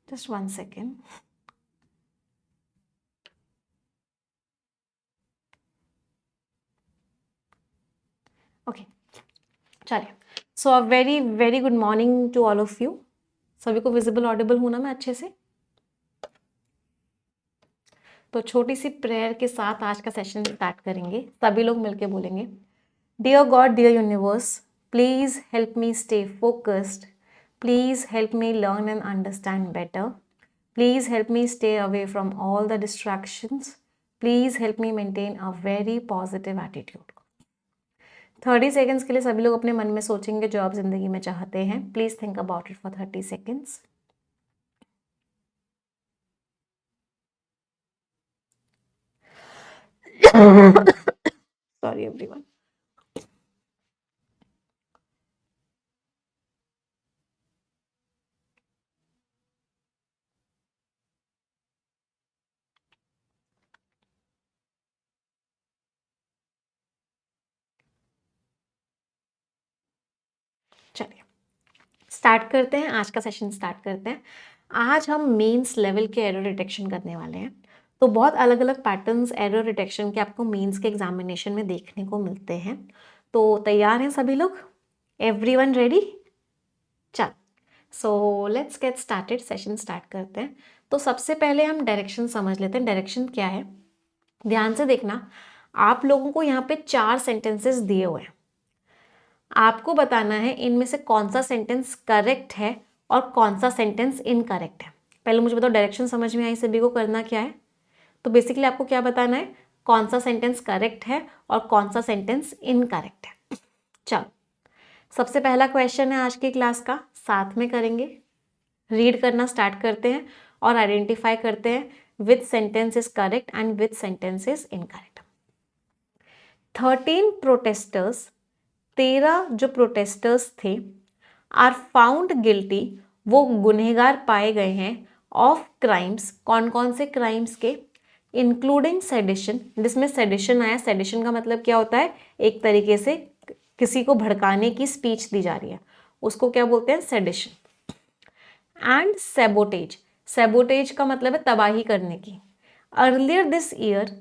Just 1 second. Okay, चलिए। So a very very good morning to all of you. सभी को visible Audible हूं ना मैं अच्छे से? तो छोटी सी प्रेयर के साथ आज का सेशन स्टार्ट करेंगे। सभी लोग मिलके बोलेंगे, dear God, dear universe, please help me stay focused, please help me learn and understand better, please help me stay away from all the distractions, please help me maintain a very positive attitude. 30 seconds के लिए सभी लोग अपने मन में सोचेंगे जो आप जिंदगी में चाहते हैं। Please think about it for 30 seconds. Sorry everyone. चलिए स्टार्ट करते हैं, आज का सेशन स्टार्ट करते हैं। आज हम मेंस लेवल के एरर डिटेक्शन करने वाले हैं। तो बहुत अलग अलग पैटर्न्स एरर डिटेक्शन के आपको मेंस के एग्जामिनेशन में देखने को मिलते हैं। तो तैयार हैं सभी लोग? Everyone ready? चल, so let's get started, session start करते हैं। तो सबसे पहले हम डायरेक्शन समझ लेते हैं। डायरेक्शन क्या है, ध्यान से देखना। आप लोगों को यहाँ पे 4 सेंटेंसेस दिए हुए हैं। आपको बताना है इनमें से कौन सा सेंटेंस करेक्ट है और कौन सा सेंटेंस इनकरेक्ट है। पहले मुझे बताओ, डायरेक्शन समझ में आई सभी को? करना क्या है? तो बेसिकली आपको क्या बताना है, कौन सा सेंटेंस करेक्ट है और कौन सा सेंटेंस इनकरेक्ट है। चलो, सबसे पहला क्वेश्चन है आज की क्लास का, साथ में करेंगे। रीड करना स्टार्ट करते हैं और आइडेंटिफाई करते हैं विच sentence is correct and which sentence is incorrect. 13 protesters, 13 जो प्रोटेस्टर्स थे, आर फाउंड गिल्टी, वो गुनहगार पाए गए हैं, ऑफ क्राइम्स, कौन कौन से क्राइम्स के, इंक्लूडिंग सेडिशन, जिसमें सेडिशन आया। सेडिशन का मतलब क्या होता है, एक तरीके से किसी को भड़काने की स्पीच दी जा रही है, उसको क्या बोलते हैं, सेडिशन। एंड सेबोटेज, सेबोटेज का मतलब है तबाही करने की। अर्लियर दिस ईयर,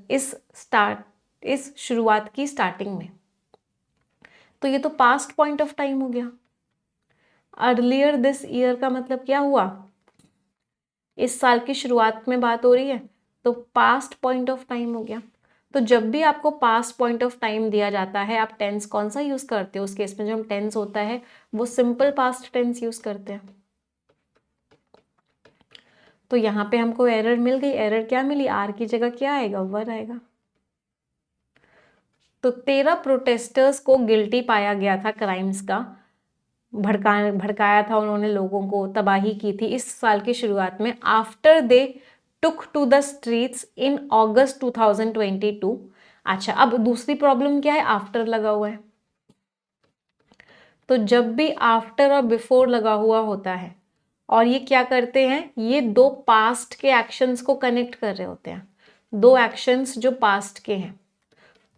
इस शुरुआत की स्टार्टिंग में, तो ये तो पास्ट पॉइंट ऑफ टाइम हो गया। अर्लियर दिस ईयर का मतलब क्या हुआ, इस साल की शुरुआत में बात हो रही है, तो पास्ट पॉइंट ऑफ टाइम हो गया। तो जब भी आपको पास्ट पॉइंट ऑफ टाइम दिया जाता है, आप टेंस कौन सा यूज करते हो? उस केस में जो हम टेंस होता है वो सिंपल पास्ट टेंस यूज करते हैं। तो यहाँ पे हमको एरर मिल गई। एरर क्या मिली, आर की जगह क्या आएगा, वर आएगा। तो 13 प्रोटेस्टर्स को गिल्टी पाया गया था क्राइम्स का, भड़काया था उन्होंने, लोगों को तबाही की थी इस साल की शुरुआत में। After they took to the streets in August 2022। अच्छा, अब दूसरी प्रॉब्लम क्या है, आफ्टर लगा हुआ है। तो जब भी आफ्टर और बिफोर लगा हुआ होता है और ये क्या करते हैं, ये दो पास्ट के एक्शंस को कनेक्ट कर रहे होते हैं, दो एक्शंस जो पास्ट के हैं।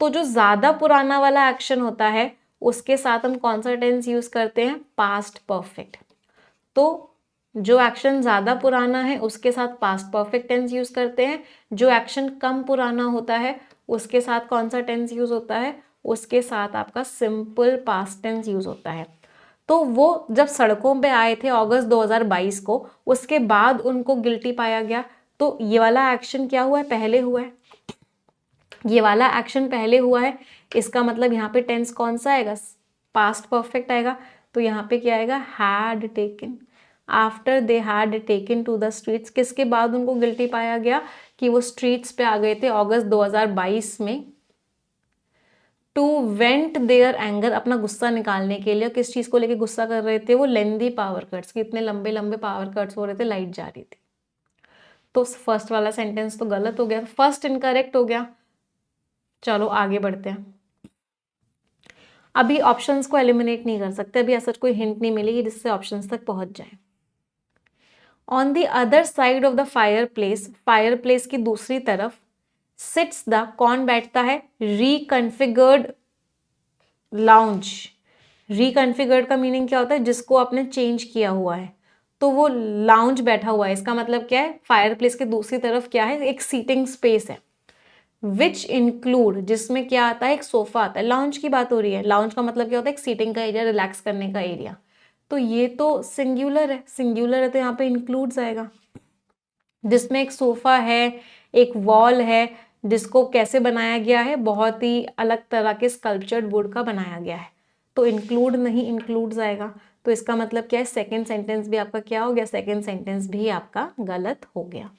तो जो ज्यादा पुराना वाला एक्शन होता है उसके साथ हम कौन सा टेंस यूज करते हैं, पास्ट परफेक्ट। तो जो एक्शन ज्यादा पुराना है उसके साथ पास्ट परफेक्ट टेंस यूज करते हैं। जो एक्शन कम पुराना होता है उसके साथ कौन सा टेंस यूज होता है, उसके साथ आपका सिंपल पास्ट टेंस यूज होता है। तो वो जब सड़कों पे आए थे अगस्त 2022 को, उसके बाद उनको गिल्टी पाया गया। तो ये वाला एक्शन क्या हुआ है, पहले हुआ है। ये वाला एक्शन पहले हुआ है, इसका मतलब यहाँ पे टेंस कौन सा आएगा, पास्ट परफेक्ट आएगा। तो यहाँ पे क्या आएगा, had taken. After they had taken to the streets, किसके बाद उनको गिल्टी पाया गया, कि वो स्ट्रीट्स पे आ गए थे अगस्त 2022 में। टू वेंट देयर एंगर, अपना गुस्सा निकालने के लिए। किस चीज को लेके गुस्सा कर रहे थे वो, लेंदी पावर कट्स, कितने लंबे लंबे पावर कट्स हो रहे थे, लाइट जा रही थी। तो फर्स्ट वाला सेंटेंस तो गलत हो गया, फर्स्ट इनकरेक्ट हो गया। चलो आगे बढ़ते हैं। अभी ऑप्शंस को एलिमिनेट नहीं कर सकते, अभी ऐसा कोई हिंट नहीं मिलेगी जिससे ऑप्शंस तक पहुंच जाए। On the other side of the fire place की दूसरी तरफ, सिट्स द, कौन बैठता है, रिकन्फिगर्ड लाउंज। रिकन्फिगर्ड का मीनिंग क्या होता है, जिसको आपने चेंज किया हुआ है। तो वो लाउंज बैठा हुआ है, इसका मतलब क्या है, फायर प्लेस के दूसरी तरफ क्या है, एक सीटिंग स्पेस है, विच इंक्लूड, जिसमें क्या आता है, एक सोफा आता है। लाउंज की बात हो रही है, लाउंज का मतलब क्या होता है, एक सीटिंग का एरिया, रिलैक्स करने का एरिया। तो ये तो सिंगुलर है, सिंगुलर है तो यहाँ पे इंक्लूड्स आएगा, जिसमें एक सोफा है, एक वॉल है, जिसको कैसे बनाया गया है, बहुत ही अलग तरह के स्कल्पचर्ड वुड का बनाया गया है, तो इंक्लूड नहीं इंक्लूड्स आएगा। तो इसका मतलब क्या है, सेकंड सेंटेंस भी आपका क्या हो गया, सेकंड सेंटेंस भी आपका गलत हो गया।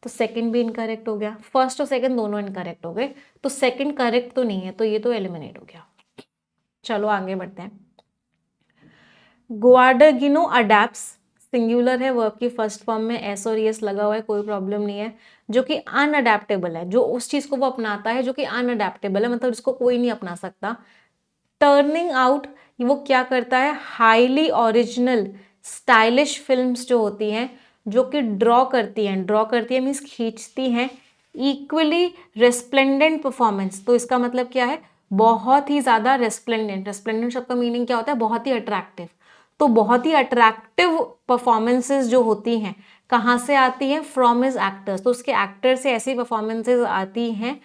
तो सेकंड भी इनकरेक्ट हो गया, फर्स्ट और सेकंड दोनों इनकरेक्ट हो गए, तो सेकंड करेक्ट तो नहीं है, तो ये तो एलिमिनेट हो गया। चलो आगे बढ़ते हैं। गुआडागिनो अडैप्ट्स, सिंगुलर है, वर्ब की फर्स्ट फॉर्म में एस और एस लगा हुआ है, कोई प्रॉब्लम नहीं है। जो कि अनअडेप्टेबल है, जो उस चीज को वो अपनाता है जो कि अनअडेप्टेबल है, मतलब इसको कोई नहीं अपना सकता। टर्निंग आउट, वो क्या करता है, हाईली ओरिजिनल स्टाइलिश फिल्म्स जो होती हैं, जो कि ड्रॉ करती है मीन्स खींचती हैं, इक्वली रेस्प्लेंडेंट परफॉर्मेंस। तो इसका मतलब क्या है, बहुत ही ज्यादा रेस्प्लेंडेंट, रेस्प्लेंडेंट शब्द का मीनिंग क्या होता है, बहुत ही अट्रैक्टिव। तो बहुत ही अट्रैक्टिव परफॉर्मेंसेस जो होती हैं, कहाँ से आती हैं, फ्रॉम हिज एक्टर्स। तो उसके एक्टर से ऐसी परफॉर्मेंसेस आती हैं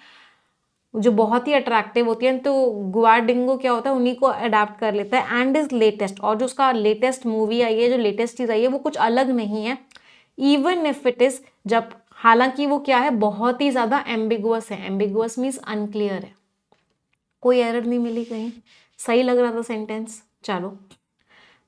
जो बहुत ही अट्रैक्टिव होती है, तो गुआर्डिंगो क्या होता है, उन्हीं को अडाप्ट कर लेता है। एंड इज लेटेस्ट, और जो उसका लेटेस्ट मूवी आई है, जो लेटेस्ट चीज आई है, वो कुछ अलग नहीं है, इवन इफ इट इज, जब हालांकि वो क्या है, बहुत ही ज्यादा एम्बिगुअस है। एम्बिगुअस मीन्स अनक्लियर है, कोई एरर नहीं मिली कहीं, सही लग रहा था सेंटेंस। चलो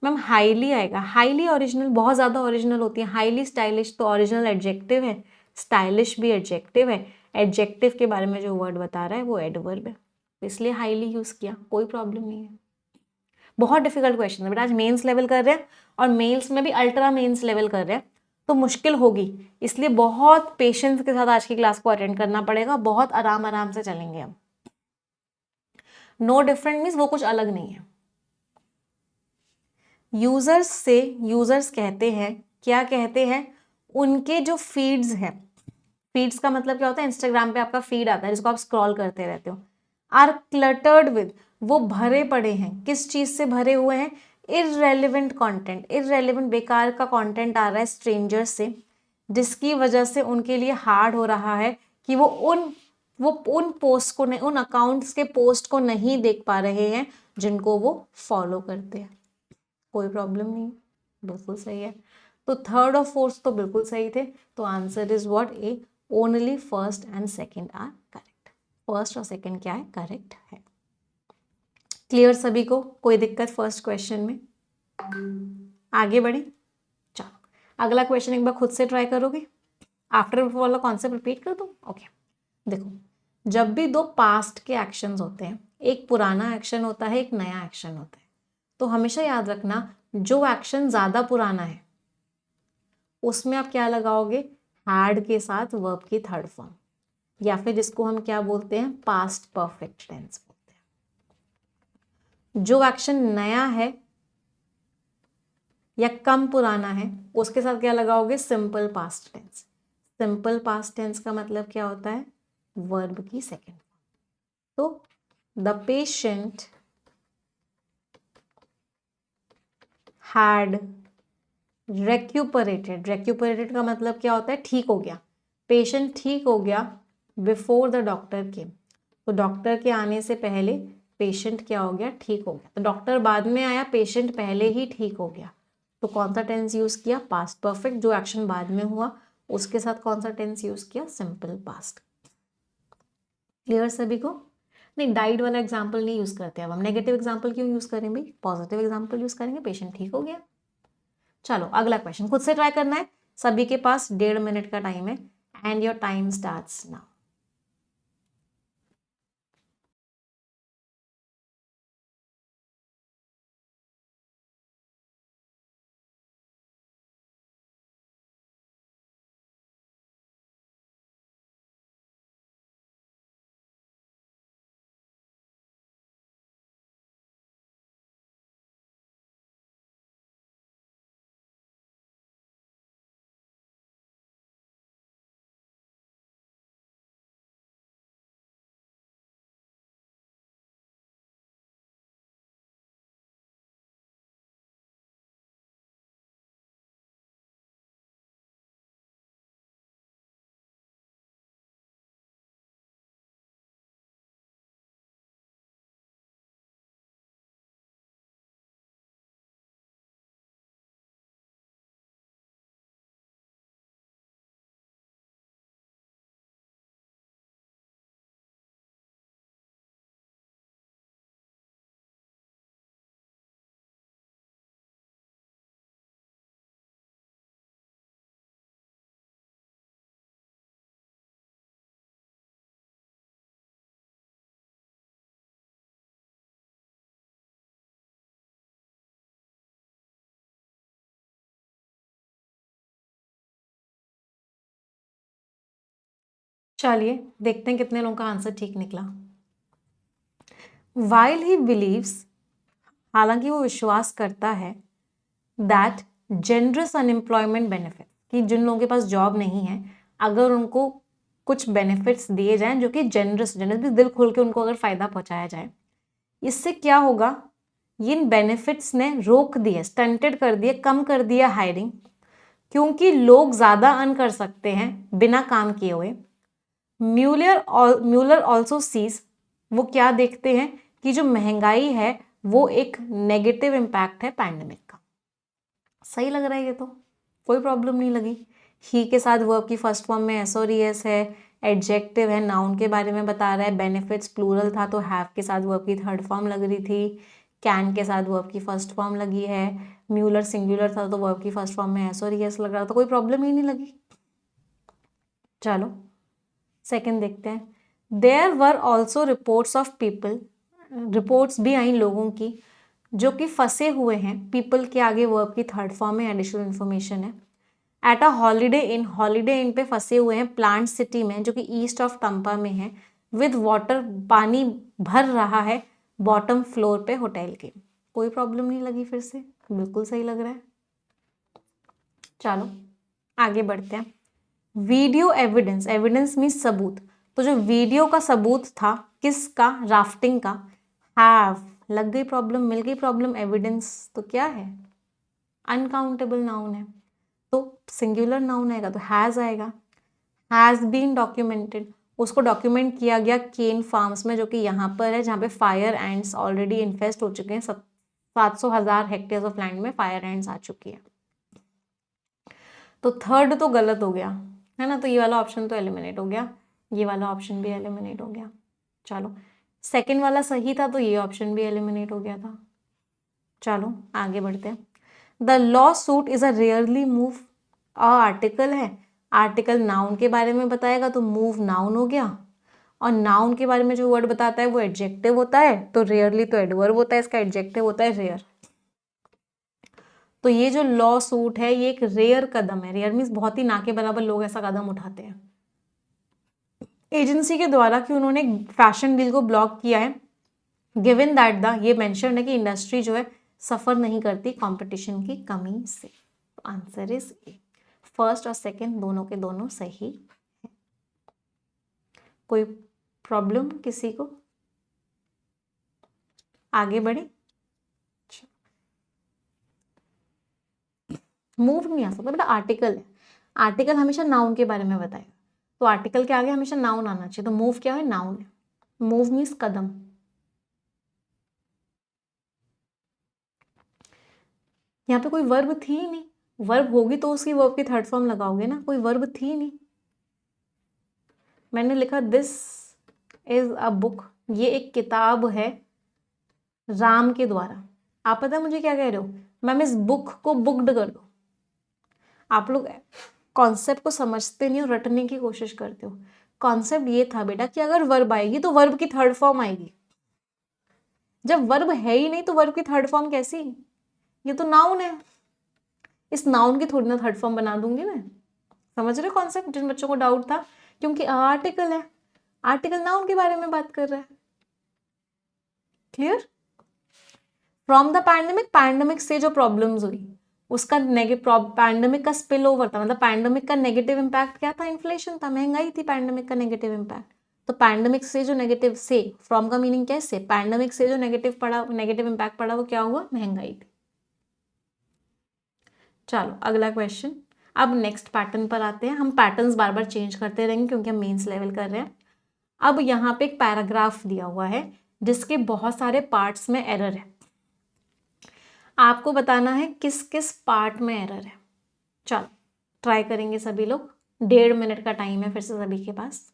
मैम, हाईली आएगा, हाईली ओरिजिनल, बहुत ज्यादा ओरिजिनल होती है। हाईली स्टाइलिश तो ओरिजिनल एडजेक्टिव है, स्टाइलिश भी एडजेक्टिव है, एडजेक्टिव के बारे में जो वर्ड बता रहा है वो एडवर्ब है, इसलिए हाईली यूज किया, कोई प्रॉब्लम नहीं है। बहुत डिफिकल्ट क्वेश्चन है बेटा, आज मेंस लेवल कर रहे हैं, और मेल्स में भी अल्ट्रा मेंस लेवल कर रहे हैं, तो मुश्किल होगी, इसलिए बहुत पेशेंस के साथ आज की क्लास को अटेंड करना पड़ेगा, बहुत आराम आराम से चलेंगे हम। नो डिफरेंट मीन्स वो कुछ अलग नहीं है। यूजर्स से, यूजर्स कहते हैं, क्या कहते हैं, उनके जो फीड्स हैं, फीड्स का मतलब क्या होता है, इंस्टाग्राम पे आपका फीड आता है जिसको आप स्क्रॉल करते रहते हो, आर क्लटर्ड विद, वो भरे पड़े हैं, किस चीज से भरे हुए हैं, इररेलेवेंट कंटेंट, इररेलेवेंट बेकार का कंटेंट आ रहा है स्ट्रेंजर्स से, जिसकी वजह से उनके लिए हार्ड हो रहा है कि वो उन पोस्ट को नहीं, उन अकाउंट्स के पोस्ट को नहीं देख पा रहे हैं जिनको वो फॉलो करते हैं। कोई प्रॉब्लम नहीं, बिल्कुल सही है। तो थर्ड और फोर्थ तो बिल्कुल सही थे, तो answer is what, A, only first and second are correct. First और सेकंड क्या है, करेक्ट है। क्लियर सभी को, कोई दिक्कत फर्स्ट क्वेश्चन में? आगे बढ़े, चलो अगला क्वेश्चन एक बार खुद से ट्राई करोगे, आफ्टर वाला कॉन्सेप्ट रिपीट कर दूं? ओके, देखो, जब भी दो पास्ट के एक्शंस होते हैं, एक पुराना एक्शन होता है, एक नया एक्शन होता है, तो हमेशा याद रखना, जो एक्शन ज्यादा पुराना है उसमें आप क्या लगाओगे, हैड के साथ वर्ब की थर्ड फॉर्म, या फिर जिसको हम क्या बोलते हैं, पास्ट परफेक्ट टेंस बोलते हैं। जो एक्शन नया है या कम पुराना है, उसके साथ क्या लगाओगे, simple past tense. Simple past tense का मतलब क्या होता है, वर्ब की सेकेंड फॉर्म। तो the patient had recuperated, recuperated का मतलब क्या होता है, ठीक हो गया, पेशेंट ठीक हो गया, बिफोर द डॉक्टर केम, तो डॉक्टर के आने से पहले पेशेंट क्या हो गया, ठीक हो गया। तो डॉक्टर बाद में आया, पेशेंट पहले ही ठीक हो गया, तो कौन सा टेंस यूज किया, पास्ट परफेक्ट। जो एक्शन बाद में हुआ उसके साथ कौन सा टेंस यूज किया, सिंपल पास्ट। क्लियर सभी को? नहीं, डाइड वाला एग्जाम्पल नहीं यूज करते, अब हम नेगेटिव एग्जाम्पल क्यों यूज करें भाई, पॉजिटिव एग्जाम्पल यूज करेंगे, पेशेंट ठीक हो गया। चलो अगला क्वेश्चन खुद से ट्राई करना है, सभी के पास 1.5 मिनट का टाइम है, and your time starts now. चलिए देखते हैं कितने लोगों का आंसर ठीक निकला। वाइल ही बिलीव्स, हालांकि वो विश्वास करता है, दैट जेनरस अनएम्प्लॉयमेंट बेनिफिट, कि जिन लोगों के पास जॉब नहीं है अगर उनको कुछ बेनिफिट्स दिए जाएं जो कि जेनरस भी दिल खोल के उनको अगर फायदा पहुंचाया जाए, इससे क्या होगा, इन बेनिफिट्स ने रोक दिया, स्टंटेड कर दिया, कम कर दिया हायरिंग, क्योंकि लोग ज्यादा अर्न कर सकते हैं बिना काम किए हुए। म्यूलर ऑल्सो सीज, वो क्या देखते हैं कि जो महंगाई है वो एक नेगेटिव इम्पैक्ट है पैंडेमिक का। सही लग रहा है ये तो, कोई प्रॉब्लम नहीं लगी। ही के साथ वर्ब की फर्स्ट फॉर्म में एस और ईएस है, एडजेक्टिव है, नाउन के बारे में बता रहा है, बेनिफिट्स प्लूरल था तो हैव के साथ वर्ब की थर्ड फॉर्म लग रही थी, कैन के साथ वर्ब की फर्स्ट फॉर्म लगी है, म्यूलर सिंगुलर था तो वर्ब की फर्स्ट फॉर्म में एस और ईएस लग रहा था, तो कोई प्रॉब्लम ही नहीं लगी। चलो सेकंड देखते हैं। There were also reports of people, reports भी आई लोगों की जो कि फंसे हुए हैं, पीपल के आगे वर्ब की थर्ड फॉर्म में एडिशनल इन्फॉर्मेशन है, एट अ हॉलीडे इन पे फंसे हुए हैं प्लांट सिटी में जो कि ईस्ट ऑफ टम्पा में है, विद वाटर, पानी भर रहा है बॉटम फ्लोर पे होटल के। कोई प्रॉब्लम नहीं लगी, फिर से बिल्कुल सही लग रहा है। चलो आगे बढ़ते हैं। वीडियो एविडेंस, एविडेंस मीन्स सबूत, तो जो वीडियो का सबूत था किसका, राफ्टिंग का, हैव, लग गई प्रॉब्लम, मिल गई प्रॉब्लम, एविडेंस तो क्या है, अनकाउंटेबल नाउन है तो सिंगुलर नाउन आएगा तो हैज आएगा। हैज बीन डॉक्यूमेंटेड, उसको डॉक्यूमेंट किया गया केन फार्म्स में जो कि यहाँ पर है, जहाँ पे फायर एंड्स ऑलरेडी इन्फेस्ट हो चुके हैं, 700,000 हेक्टेयर ऑफ लैंड में फायर एंड्स आ चुकी है। तो थर्ड तो गलत हो गया है ना, तो ये वाला ऑप्शन तो एलिमिनेट हो गया, ये वाला ऑप्शन भी एलिमिनेट हो गया। चलो सेकंड वाला सही था तो ये ऑप्शन भी एलिमिनेट हो गया था। चलो आगे बढ़ते हैं। The law suit is a rarely move, article है, आर्टिकल नाउन के बारे में बताएगा तो मूव नाउन हो गया, और नाउन के बारे में जो वर्ड बताता है वो एडजेक्टिव होता है, तो रेयरली तो एडवर्ब होता है, इसका एडजेक्टिव होता है रेयर। तो ये जो लॉ सूट है ये एक रेयर कदम है, रेयर मीन्स बहुत ही ना के बराबर लोग ऐसा कदम उठाते हैं एजेंसी के द्वारा कि उन्होंने फैशन डील को ब्लॉक किया है, गिवन दैट द, ये मेंशन है कि इंडस्ट्री जो है सफर नहीं करती कंपटीशन की कमी से। आंसर इज ए, फर्स्ट और सेकंड दोनों के दोनों सही है। कोई प्रॉब्लम किसी को, आगे बढ़े। मूव नहीं आ सकता बेटा, आर्टिकल है, आर्टिकल हमेशा नाउन के बारे में बताएगा, तो आर्टिकल के आगे हमेशा नाउन आना चाहिए, तो मूव क्या है, नाउन है, मूव मीन्स कदम। यहाँ पे कोई वर्ब थी ही नहीं, वर्ब होगी तो उसकी वर्ब की थर्ड फॉर्म लगाओगे ना, कोई वर्ब थी ही नहीं। मैंने लिखा दिस इज अ बुक, ये एक किताब है राम के द्वारा, आप पता है मुझे क्या कह रहे हो, मैम इस बुक को बुक्ड कर दो। आप लोग कॉन्सेप्ट को समझते नहीं हो, रटने की कोशिश करते हो। कॉन्सेप्ट ये था बेटा कि अगर वर्ब आएगी तो वर्ब की थर्ड फॉर्म आएगी, जब वर्ब है ही नहीं तो वर्ब की थर्ड फॉर्म कैसी, ये तो नाउन है, इस नाउन की थोड़ी ना थर्ड फॉर्म बना दूंगी मैं। समझ रहे कॉन्सेप्ट, जिन बच्चों को डाउट था, क्योंकि आर्टिकल है, आर्टिकल नाउन के बारे में बात कर रहा है। Clear. From the pandemic, pandemic से जो प्रॉब्लम्स हुई उसका पैंडेमिक का स्पिल ओवर था, मतलब पैंडेमिक का नेगेटिव इम्पैक्ट क्या था, इन्फ्लेशन था, महंगाई थी पैंडेमिक का नेगेटिव इम्पैक्ट। तो पैंडेमिक से जो नेगेटिव, से फ्रॉम का मीनिंग क्या है, से, पैंडेमिक से जो नेगेटिव पड़ा, नेगेटिव इम्पैक्ट पड़ा वो क्या हुआ, महंगाई थी। चलो अगला क्वेश्चन। अब नेक्स्ट पैटर्न पर आते हैं, हम पैटर्न्स बार बार चेंज करते रहेंगे क्योंकि हम मेंस लेवल कर रहे हैं। अब यहाँ पे एक पैराग्राफ दिया हुआ है जिसके बहुत सारे पार्ट्स में एरर है, आपको बताना है किस किस पार्ट में एरर है। चलो ट्राई करेंगे सभी लोग, 1.5 मिनट का टाइम है फिर से सभी के पास।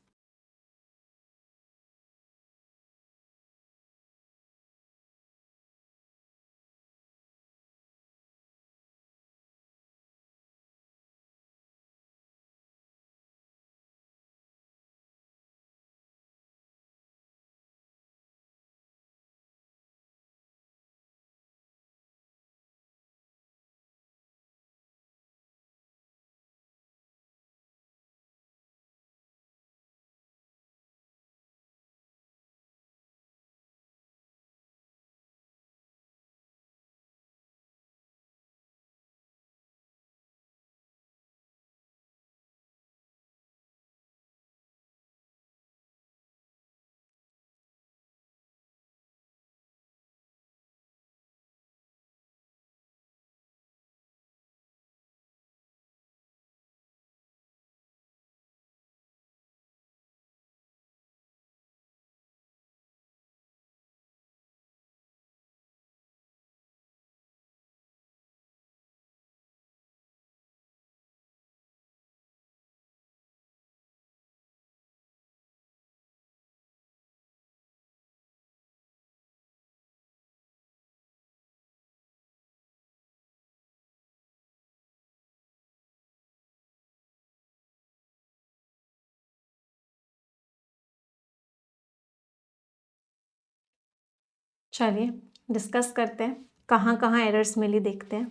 चलिए डिस्कस करते हैं, कहाँ कहाँ एरर्स मिली देखते हैं।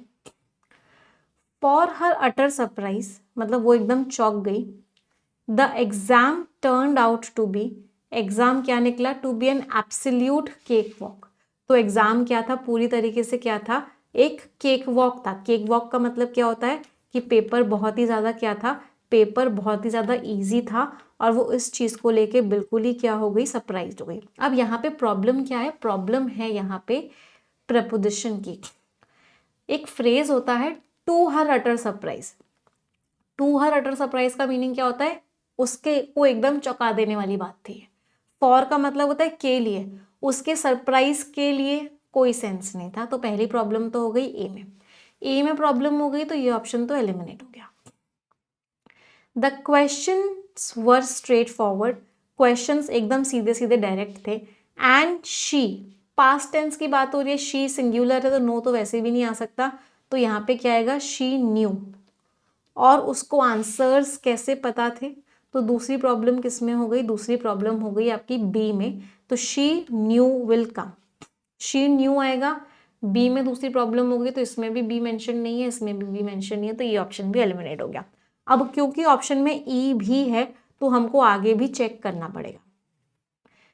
फॉर हर अटर सरप्राइज, मतलब वो एकदम चौंक गई। The exam turned out to be, exam क्या निकला? To be an absolute cakewalk. तो एग्जाम क्या था? पूरी तरीके से क्या था? एक केक वॉक था। केक वॉक का मतलब क्या होता है कि पेपर बहुत ही ज़्यादा क्या था? पेपर बहुत ही ज़्यादा ईजी था और वो इस चीज़ को लेके बिल्कुल ही क्या हो गई? सरप्राइज हो गई। अब यहाँ पे प्रॉब्लम क्या है? प्रॉब्लम है यहाँ पे प्रपोजिशन की। एक फ्रेज होता है to her utter surprise. To her utter surprise का मीनिंग क्या होता है? उसके को एकदम चौंका देने वाली बात थी। फॉर का मतलब होता है के लिए, उसके सरप्राइज के लिए कोई सेंस नहीं था। तो पहली प्रॉब्लम तो हो गई ए में। ए में प्रॉब्लम हो गई तो ये ऑप्शन तो एलिमिनेट हो गया। The questions were straight forward, questions एकदम सीधे सीधे डायरेक्ट थे। एंड शी, पास्ट टेंस की बात हो रही है, शी सिंगुलर है तो नो तो वैसे भी नहीं आ सकता। तो यहाँ पे क्या आएगा? She knew. और उसको आंसर्स कैसे पता थे? तो दूसरी प्रॉब्लम किस में हो गई? दूसरी प्रॉब्लम हो गई आपकी बी में। तो she knew will come, she knew आएगा। बी में दूसरी प्रॉब्लम हो गई तो इसमें भी बी मेंशन नहीं है, इसमें भी बी मेंशन नहीं है, तो ये ऑप्शन भी एलिमिनेट हो गया। अब क्योंकि ऑप्शन में ई भी है तो हमको आगे भी चेक करना पड़ेगा।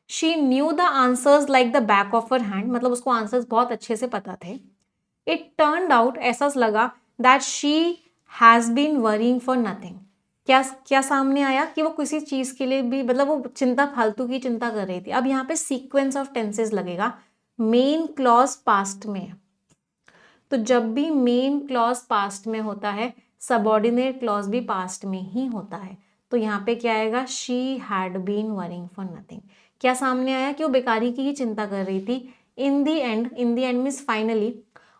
She knew the answers like the back of her hand, मतलब उसको आंसर्स बहुत अच्छे से पता थे। इट टर्न्ड आउट, ऐसा लगा, that she has been worrying for nothing. क्या क्या सामने आया? कि वो किसी चीज के लिए भी, मतलब वो चिंता, फालतू की चिंता कर रही थी। अब यहाँ पे सीक्वेंस ऑफ टेंसेस लगेगा। मेन क्लॉज पास्ट में है, तो जब भी मेन क्लॉज पास्ट में होता है सबऑर्डिनेट क्लॉज भी पास्ट में ही होता है। तो यहाँ पे क्या आएगा? She had been worrying for nothing. क्या सामने आया? कि वो बेकारी की ही चिंता कर रही थी। In the end, in the end means finally,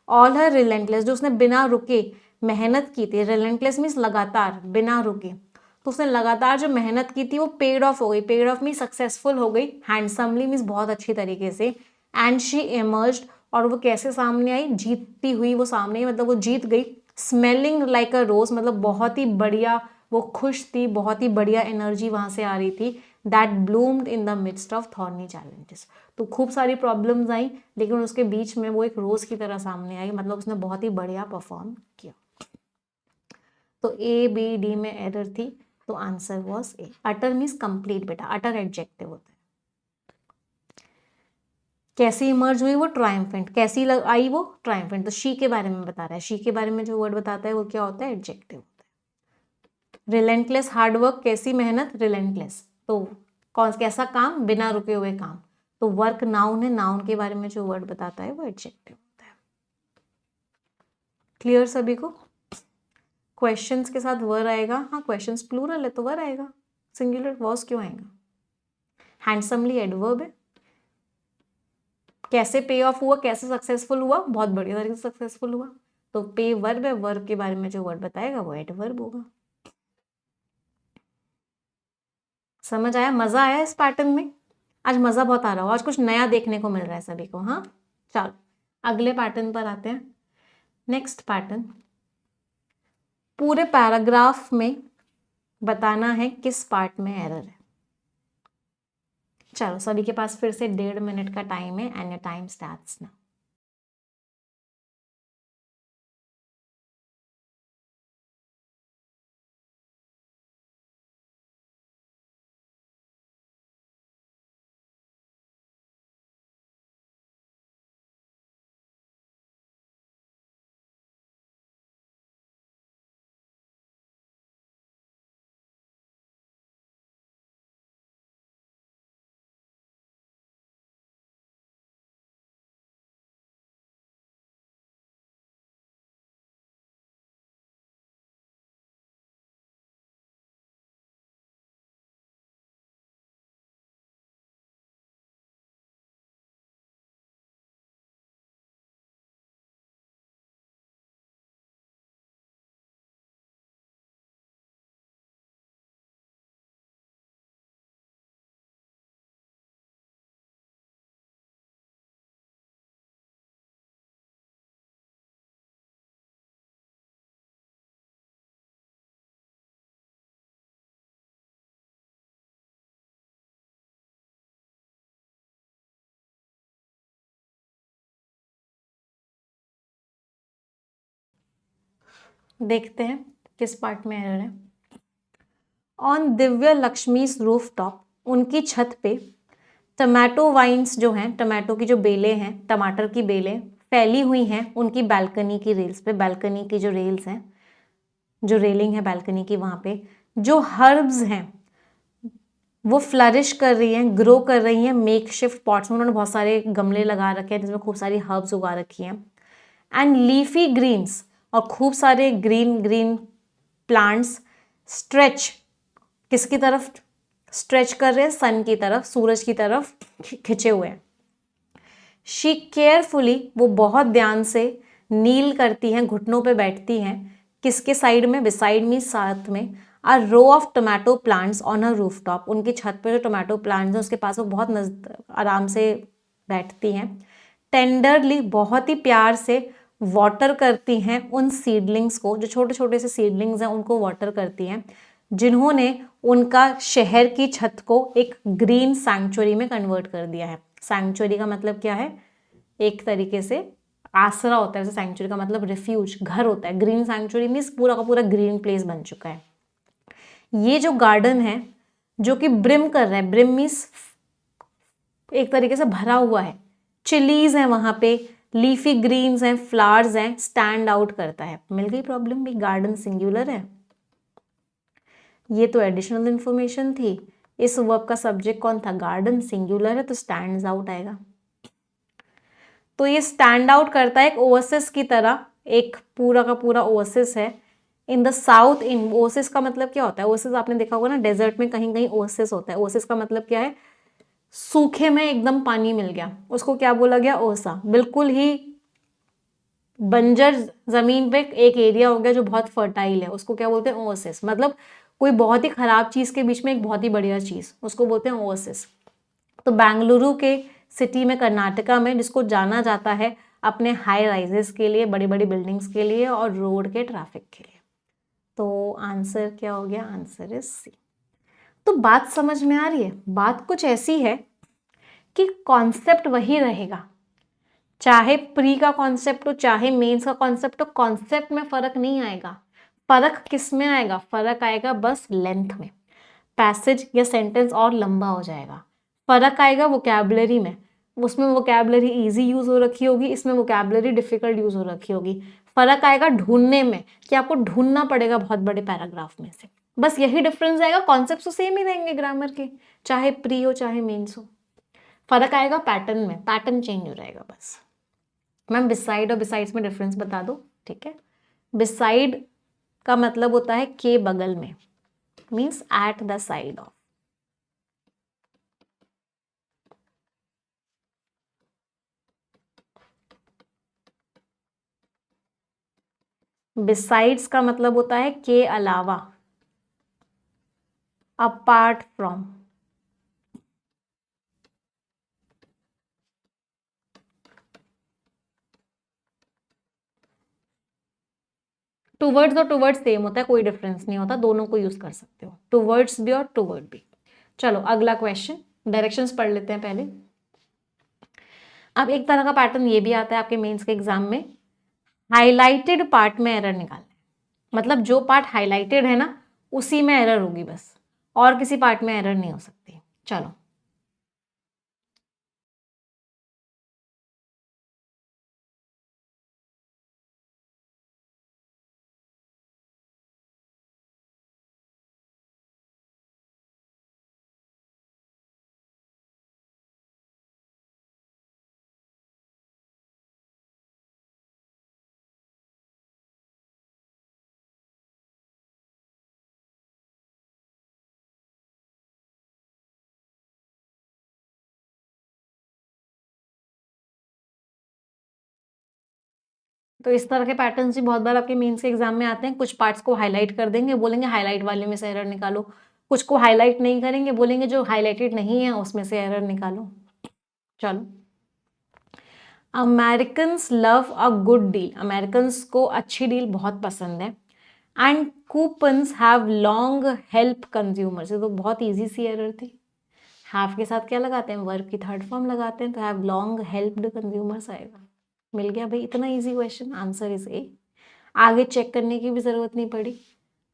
all her relentless, जो उसने बिना रुके मेहनत की थी, रिलेंटलेस मीन्स लगातार, बिना रुके, तो उसने लगातार जो मेहनत की थी वो पेड ऑफ हो गई। पेड ऑफ मीन्स सक्सेसफुल हो गई, हैंडसमली मीन्स बहुत अच्छी तरीके से। एंड शी इमर्ज्ड, और वो कैसे सामने आई? जीतती हुई वो सामने आई, मतलब वो जीत गई। स्मेलिंग लाइक अ रोज, मतलब बहुत ही बढ़िया वो खुश थी, बहुत ही बढ़िया एनर्जी वहां से आ रही थी। That bloomed in the midst of thorny challenges, तो खूब सारी प्रॉब्लम्स आई लेकिन उसके बीच में वो एक रोज की तरह सामने आई, मतलब उसने बहुत ही बढ़िया परफॉर्म किया। तो ए बी डी में एरर थी, तो answer was a. Utter means complete बेटा, अटर एडजेक्टिव होता है। कैसी इमर्ज हुई? वो ट्रायम्फेंट। कैसी आई वो? ट्रायम्फेंट। तो शी के बारे में बता रहा है, शी के बारे में जो वर्ड बताता है वो क्या होता है? एडजेक्टिव होता है। रिलेंटलेस हार्डवर्क, कैसी मेहनत? रिलेंटलेस। तो कौन कैसा काम? बिना रुके हुए काम। तो वर्क नाउन है, नाउन के बारे में जो वर्ड बताता है वो एडजेक्टिव होता है। क्लियर सभी को? क्वेश्चंस के साथ वर आएगा। हाँ, क्वेश्चंस प्लूरल है तो वर आएगा, सिंगुलर वॉज क्यों आएगा? हैंडसमली एडवर्ब है। कैसे पे ऑफ हुआ? कैसे सक्सेसफुल हुआ? बहुत बढ़िया तरीके से सक्सेसफुल हुआ। तो पे वर्ब है, वर्ब के बारे में जो वर्ड बताएगा वो एडवर्ब होगा। समझ आया? मजा आया इस पैटर्न में? आज मजा बहुत आ रहा हो, आज कुछ नया देखने को मिल रहा है सभी को। हाँ चलो अगले पैटर्न पर आते हैं। नेक्स्ट पैटर्न, पूरे पैराग्राफ में बताना है किस पार्ट में एरर है। चलो सभी के पास फिर से 1.5 मिनट का टाइम है and your time starts now. देखते हैं किस पार्ट में एरर है। On Divya Lakshmi's roof top, उनकी छत पे टमाटो वाइन्स जो हैं, टमाटो की जो बेलें हैं, टमाटर की बेलें फैली हुई हैं उनकी बालकनी की रेल्स पे। बालकनी की जो रेल्स हैं, जो रेलिंग है बालकनी की, वहां पे जो हर्ब्स हैं वो फ्लरिश कर रही हैं, ग्रो कर रही हैं मेकशिफ्ट पॉट्स में। उन्होंने बहुत सारे गमले लगा रखे हैं जिसमें खूब सारी हर्ब्स उगा रखी हैं। एंड लीफी ग्रीन्स, और खूब सारे ग्रीन ग्रीन प्लांट्स स्ट्रेच, किसकी तरफ स्ट्रेच कर रहे हैं? सन की तरफ, सूरज की तरफ खिंचे हुए हैं। शी केयरफुली, वो बहुत ध्यान से नील करती हैं, घुटनों पे बैठती हैं। किसके साइड में? बिसाइड मी, साथ में। A row of tomato plants on a rooftop, उनकी छत पे जो टोमेटो प्लांट्स हैं उसके पास वो बहुत आराम से बैठती हैं। टेंडरली, बहुत ही प्यार से वाटर करती हैं उन सीडलिंग्स को, जो छोटे छोटे से सीडलिंग्स हैं उनको वाटर करती हैं, जिन्होंने उनका शहर की छत को एक ग्रीन सैंक्चुअरी में कन्वर्ट कर दिया है। सैंक्चुअरी का मतलब क्या है? एक तरीके से आसरा होता है, जैसे सैंक्चुअरी का मतलब रिफ्यूज, घर होता है। ग्रीन सैंक्चुअरी मीन्स पूरा का पूरा ग्रीन प्लेस बन चुका है। ये जो गार्डन है जो कि ब्रिम कर रहा है, ब्रिम मीन्स एक तरीके से भरा हुआ है, चिलीज है वहां पे, लीफी ग्रीन्स हैं, फ्लावर्स हैं, स्टैंड आउट करता है। मिल गई प्रॉब्लम भी, गार्डन सिंगुलर है। ये तो एडिशनल इंफॉर्मेशन थी। इस वर्ब का सब्जेक्ट कौन था? गार्डन, सिंगुलर है तो स्टैंड्स आउट आएगा। तो ये स्टैंड आउट करता है एक ओएसिस की तरह, एक पूरा का पूरा ओएसिस है in the south. In oasis का मतलब क्या होता है? ओएसिस आपने देखा होगा ना, डेजर्ट में कहीं कहीं ओएसिस होता है। ओएसिस का मतलब क्या है? सूखे में एकदम पानी मिल गया, उसको क्या बोला गया? ओसा। बिल्कुल ही बंजर जमीन पे एक एरिया हो गया जो बहुत फर्टाइल है, उसको क्या बोलते हैं? ओएसिस। मतलब कोई बहुत ही खराब चीज के बीच में एक बहुत ही बढ़िया चीज, उसको बोलते हैं ओएसिस। तो बेंगलुरु के सिटी में, कर्नाटका में, जिसको जाना जाता है अपने हाई राइजेस के लिए, बड़ी बड़ी बिल्डिंग्स के लिए और रोड के ट्रैफिक के लिए। तो आंसर क्या हो गया? Answer is C. तो बात समझ में आ रही है? बात कुछ ऐसी है कि कॉन्सेप्ट वही रहेगा, चाहे प्री का कॉन्सेप्ट हो चाहे मेंस का कॉन्सेप्ट हो, कॉन्सेप्ट में फर्क नहीं आएगा। फर्क किस में आएगा? फर्क आएगा बस लेंथ में, पैसेज या सेंटेंस और लंबा हो जाएगा। फर्क आएगा वोकैबुलरी में, उसमें वोकैबुलरी इजी यूज हो रखी होगी, इसमें वोकैबुलरी डिफिकल्ट यूज हो रखी होगी। फर्क आएगा ढूंढने में, कि आपको ढूंढना पड़ेगा बहुत बड़े पैराग्राफ में से। बस यही डिफरेंस आएगा, कॉन्सेप्ट तो सेम ही रहेंगे ग्रामर के, चाहे प्री हो चाहे मेंस हो। फर्क आएगा पैटर्न में, पैटर्न चेंज हो जाएगा बस। मैम बिसाइड और बिसाइड्स में डिफरेंस बता दो, ठीक है। बिसाइड का मतलब होता है के बगल में, means at the side of. Besides का मतलब होता है के अलावा, अपार्ट फ्रॉम। टूवर्ड्स और टूवर्ड्स सेम होता है, कोई डिफरेंस नहीं होता, दोनों को यूज कर सकते हो, टूवर्ड्स भी और टूवर्ड भी। चलो अगला क्वेश्चन, डायरेक्शंस पढ़ लेते हैं पहले। अब एक तरह का पैटर्न ये भी आता है आपके मेंस के एग्जाम में, हाईलाइटेड पार्ट में एरर निकालना है। मतलब जो पार्ट हाईलाइटेड है ना उसी में एरर होगी बस, और किसी पार्ट में एरर नहीं हो सकती। चलो तो इस तरह के पैटर्न्स भी बहुत बार आपके मेंस के एग्जाम में आते हैं। कुछ पार्ट्स को हाईलाइट कर देंगे, बोलेंगे हाईलाइट वाले में से एरर निकालो। कुछ को हाईलाइट नहीं करेंगे, बोलेंगे जो हाईलाइटेड नहीं है उसमें से एरर निकालो। चलो, Americans love a good deal, Americans को अच्छी डील बहुत पसंद है। And coupons have long help consumers, ये तो बहुत ईजी सी एरर थी। हैव के साथ क्या लगाते हैं? वर्ब की थर्ड फॉर्म लगाते हैं, तो हैव लॉन्ग हेल्प्ड कंज्यूमर्स आएगा। मिल गया भाई, इतना इजी क्वेश्चन, आंसर इज ए। आगे चेक करने की भी जरूरत नहीं पड़ी।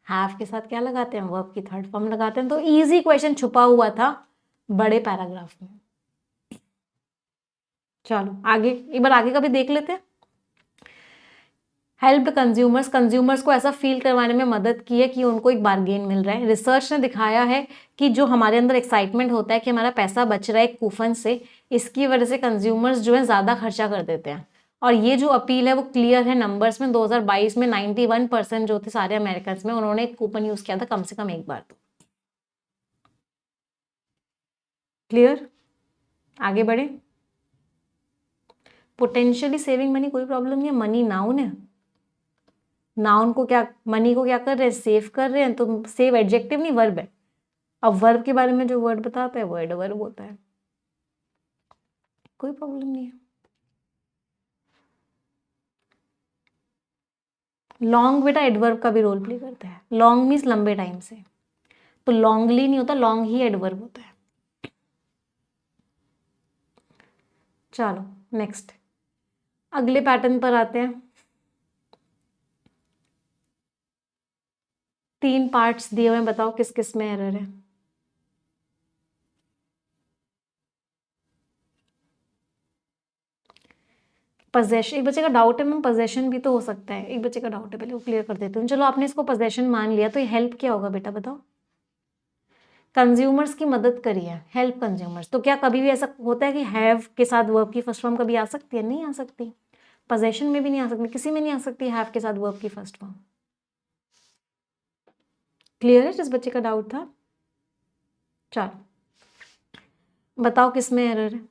हैव के साथ क्या लगाते हैं, वर्ब की थर्ड फॉर्म लगाते हैं। तो इजी क्वेश्चन छुपा हुआ था बड़े पैराग्राफ में। चलो आगे, एक बार आगे का भी देख लेते हैं। हेल्प कंज्यूमर्स, कंज्यूमर्स को ऐसा फील करवाने में मदद की है कि उनको एक बार्गेन मिल रहा है। रिसर्च ने दिखाया है कि जो हमारे अंदर एक्साइटमेंट होता है कि हमारा पैसा बच रहा है एक कूपन से, इसकी वजह से कंज्यूमर्स जो है ज़्यादा खर्चा कर देते हैं। और ये जो अपील है वो क्लियर है नंबर्स में। 2022 में 91% जो थे सारे अमेरिकन में, उन्होंने एक कूपन यूज़ किया था कम से कम एक बार। तो क्लियर, आगे बढ़े। पोटेंशियली सेविंग मनी, कोई प्रॉब्लम नहीं है। मनी नाउन है, नाउन को क्या, मनी को क्या कर रहे हैं, सेव कर रहे हैं। तो सेव एडजेक्टिव नहीं, वर्ब है। अब वर्ब के बारे में जो वर्ड बताता है वो एडवर्ब होता है, कोई प्रॉब्लम नहीं है। लॉन्ग बेटा एडवर्ब का भी रोल प्ले करता है। लॉन्ग मीन्स लंबे टाइम से, तो लॉन्गली नहीं होता, लॉन्ग ही एडवर्ब होता है। चलो नेक्स्ट, अगले पैटर्न पर आते हैं। 3 पार्ट्स दिए हुए हैं, बताओ किस किस में एरर है। पोजेशन, एक बच्चे का डाउट है मैम पोजेशन भी तो हो सकता है, एक बच्चे का डाउट है, पहले वो क्लियर कर देती हूँ। चलो आपने इसको पोजेशन मान लिया, तो ये हेल्प क्या होगा बेटा बताओ। कंज्यूमर्स की मदद करी है, हेल्प कंज्यूमर्स। तो क्या कभी भी ऐसा होता है कि हैव के साथ वर्ब की फर्स्ट फॉर्म कभी आ सकती है, नहीं आ सकती। पोजेशन में भी नहीं आ सकती, किसी में नहीं आ सकती हैव के साथ वर्ब की फर्स्ट फॉर्म। क्लियर है जिस बच्चे का डाउट था। चलो बताओ किस में एरर है।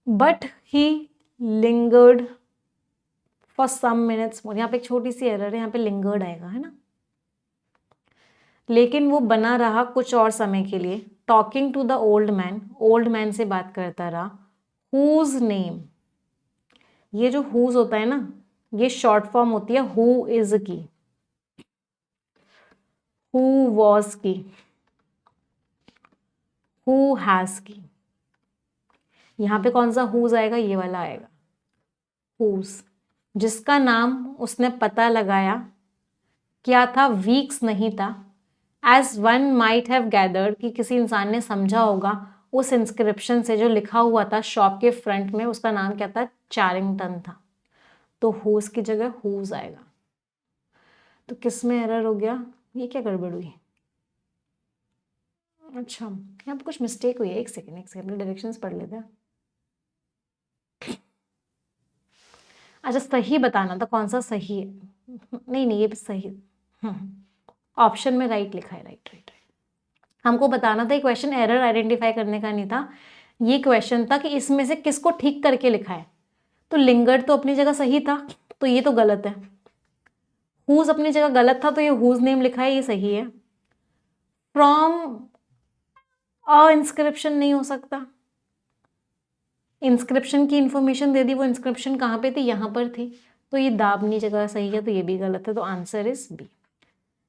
But he lingered for some minutes more, यहाँ पे एक छोटी सी एरर है, यहाँ पे लिंगर्ड आएगा, है ना। लेकिन वो बना रहा कुछ और समय के लिए। Talking to the old man, old man से बात करता रहा। हुज नेम, ये जो हुज होता है ना, ये शॉर्ट फॉर्म होती है हु इज की, हु वॉज की, हु हैज की। यहां पे कौन सा हुज आएगा, ये वाला आएगा हुज, जिसका नाम उसने पता लगाया क्या था, वीक्स नहीं था। As one might have gathered, कि किसी इंसान ने समझा होगा उस इंस्क्रिप्शन से जो लिखा हुआ था शॉप के फ्रंट में, उसका नाम क्या था, चारिंगटन था। तो हुज की जगह हुज आएगा। तो किस में एरर हो गया, ये क्या गड़बड़ हुई। अच्छा यहाँ पे कुछ मिस्टेक हुई है, एक सेकेंड डायरेक्शंस पढ़ लेते हैं। अच्छा सही बताना था कौन सा सही है, नहीं नहीं ये भी सही, ऑप्शन में राइट लिखा है, राइट राइट। हमको बताना था, ये क्वेश्चन एरर आइडेंटिफाई करने का नहीं था, ये क्वेश्चन था कि इसमें से किसको ठीक करके लिखा है। तो लिंगर्ड तो अपनी जगह सही था, तो ये तो गलत है। हुज अपनी जगह गलत था, तो ये हुज नेम लिखा है, ये सही है। फ्रॉम अ इंस्क्रिप्शन नहीं हो सकता, इंस्क्रिप्शन की इंफॉर्मेशन दे दी, वो इंस्क्रिप्शन कहाँ पे थी, यहाँ पर थी, तो ये दा अपनी जगह सही है, तो ये भी गलत है। तो आंसर इज बी।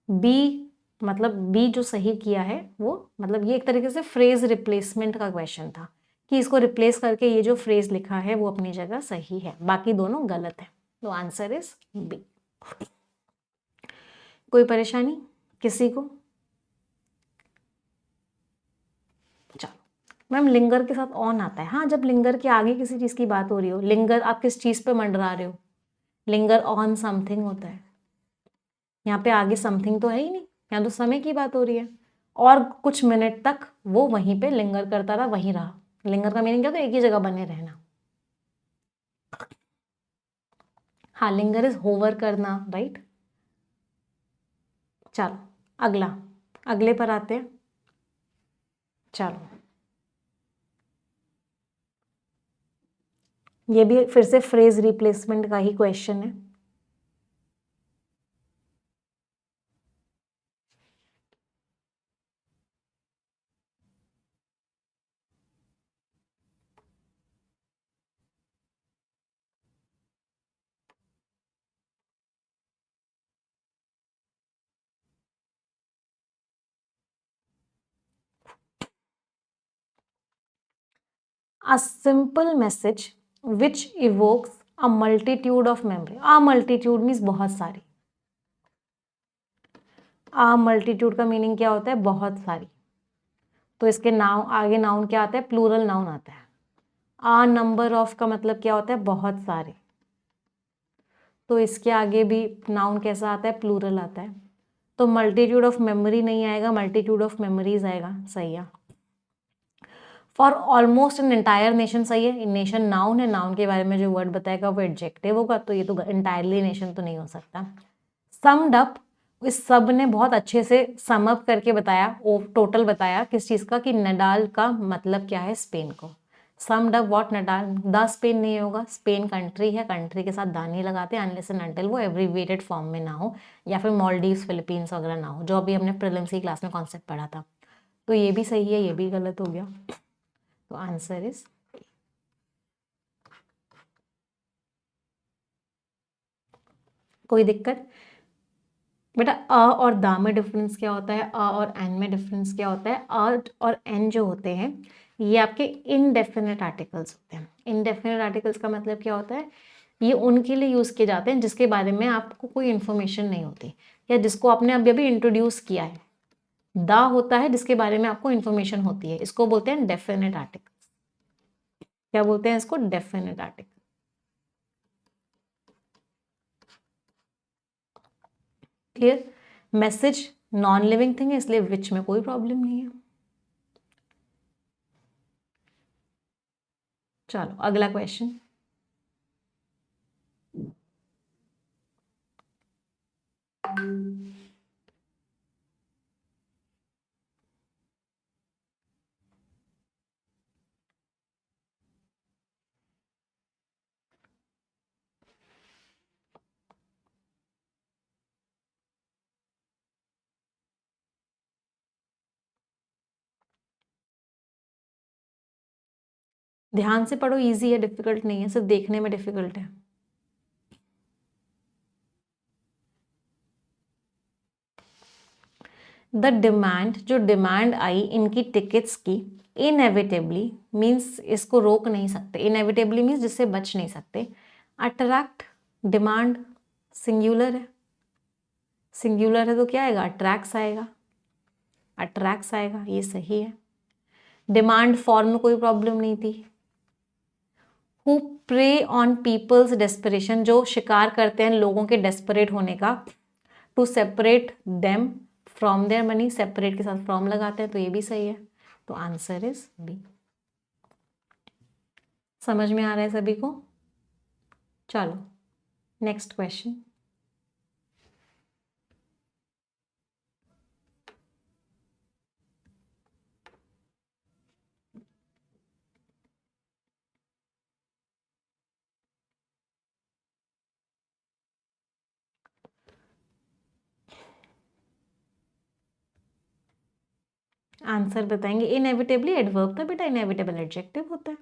बी मतलब बी जो सही किया है वो, मतलब ये एक तरीके से फ्रेज रिप्लेसमेंट का क्वेश्चन था कि इसको रिप्लेस करके ये जो फ्रेज लिखा है वो अपनी जगह सही है, बाकी दोनों गलत है। तो आंसर इज बी। कोई परेशानी किसी को। चलो मैम लिंगर के साथ ऑन आता है, हाँ जब लिंगर के आगे किसी चीज की बात हो रही हो। लिंगर आप किस चीज पे मंडरा रहे हो, लिंगर ऑन समथिंग होता है। यहाँ पे आगे समथिंग तो है ही नहीं, यहाँ तो समय की बात हो रही है। और कुछ मिनट तक वो वहीं पे लिंगर करता रहा, वहीं रहा। लिंगर का मीनिंग क्या होता है, एक ही जगह बने रहना। हाँ लिंगर इज होवर करना, राइट। चलो अगला, अगले पर आते हैं। चलो ये भी फिर से फ्रेज रिप्लेसमेंट का ही क्वेश्चन है। A simple message which evokes a multitude of memory. A multitude means बहुत सारी। A multitude का मीनिंग क्या होता है? बहुत सारी। तो इसके नाउन आगे नाउन क्या आता है? प्लूरल नाउन आता है। आ नंबर ऑफ का मतलब क्या होता है? बहुत सारे। तो इसके आगे भी नाउन कैसा आता है? प्लूरल आता है। तो मल्टीट्यूड ऑफ मेमोरी नहीं आएगा, मल्टीट्यूड ऑफ मेमोरीज आएगा। सही है। For almost an entire nation, सही है। नेशन नाउन है, नाउन के बारे में जो वर्ड बताएगा वो एडजेक्टिव होगा, तो ये तो एंटायरली नेशन तो नहीं हो सकता। समड अप, इस सब ने बहुत अच्छे से सम अप करके बताया, टोटल बताया किस चीज का, कि नडाल का मतलब क्या है स्पेन को। Summed up what Nadal, the Spain नहीं होगा, स्पेन कंट्री है, कंट्री के साथ दा नहीं लगाते अनलेस एंड अनटिल वो एब्रीविएटेड फॉर्म में ना हो, या फिर मॉलडीव्स फिलीपींस वगैरह ना हो, जो अभी हमने प्रीलिम्स की क्लास में कॉन्सेप्ट पढ़ा था। तो ये भी सही है, ये भी गलत हो गया। तो आंसर इज, कोई दिक्कत बेटा? अ और दा में डिफरेंस क्या होता है? अ और एन में डिफरेंस क्या होता है? अ और एन जो होते हैं ये आपके इनडेफिनेट आर्टिकल्स होते हैं। इनडेफिनेट आर्टिकल्स का मतलब क्या होता है? ये उनके लिए यूज किए जाते हैं जिसके बारे में आपको कोई इन्फॉर्मेशन नहीं होती, या जिसको आपने अभी अभी इंट्रोड्यूस किया है। दा होता है जिसके बारे में आपको इन्फॉर्मेशन होती है, इसको बोलते हैं डेफिनेट आर्टिकल। क्या बोलते हैं इसको? Definite article. Clear? Message non living thing है, इसलिए विच में कोई प्रॉब्लम नहीं है। चलो अगला क्वेश्चन। ध्यान से पढ़ो, इजी है, डिफिकल्ट नहीं है, सिर्फ देखने में डिफिकल्ट है। द डिमांड, जो डिमांड आई इनकी टिकट्स की, इनएविटेबली मीन्स इसको रोक नहीं सकते, इनएविटेबली मीन्स जिससे बच नहीं सकते। अट्रैक्ट, डिमांड सिंगुलर है, सिंगुलर है तो क्या आएगा? अट्रैक्ट्स आएगा, अट्रैक्ट्स आएगा, ये सही है। डिमांड फॉर्म में कोई प्रॉब्लम नहीं थी। Who prey on people's desperation, जो शिकार करते हैं लोगों के डेस्परेट होने का, to separate them from their money, separate के साथ फ्रॉम लगाते हैं, तो ये भी सही है। तो आंसर इज बी। समझ में आ रहा है सभी को? चलो नेक्स्ट क्वेश्चन। आंसर बताएंगे। इनएविटेबली एडवर्ब था बेटा, इनएविटेबल एडजेक्टिव होता है।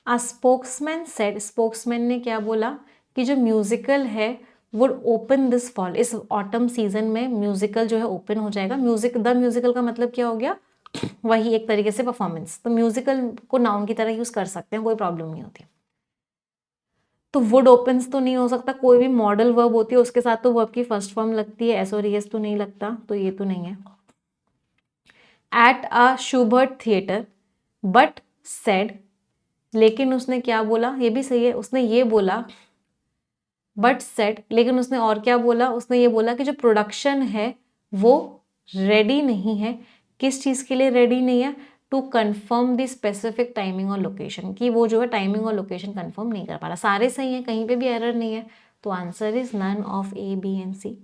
आ स्पोक्समैन सेड, स्पोक्समैन ने क्या बोला कि जो म्यूजिकल है वुड ओपन दिस फॉल, इस ऑटम सीजन में म्यूजिकल जो है ओपन हो जाएगा। म्यूजिक, द म्यूजिकल का मतलब क्या हो गया? वही एक तरीके से परफॉर्मेंस, तो म्यूजिकल को नाउन की तरह यूज कर सकते हैं, कोई प्रॉब्लम नहीं होती। तो वुड ओपन्स तो नहीं हो सकता, कोई भी मॉडल वर्ब होती है उसके साथ तो वर्ब की फर्स्ट फॉर्म लगती है, एस और एस तो नहीं लगता, तो ये तो नहीं है। At a Schubert theatre but said, लेकिन उसने क्या बोला? ये भी सही है, उसने ये बोला बट सेड, लेकिन उसने और क्या बोला? उसने ये बोला कि जो प्रोडक्शन है वो रेडी नहीं है। किस चीज के लिए रेडी नहीं है? To confirm the specific timing और लोकेशन, कि वो जो है टाइमिंग और लोकेशन कंफर्म नहीं कर पा रहा। सारे सही हैं, कहीं पे भी एरर नहीं है, तो answer is none of A B and C.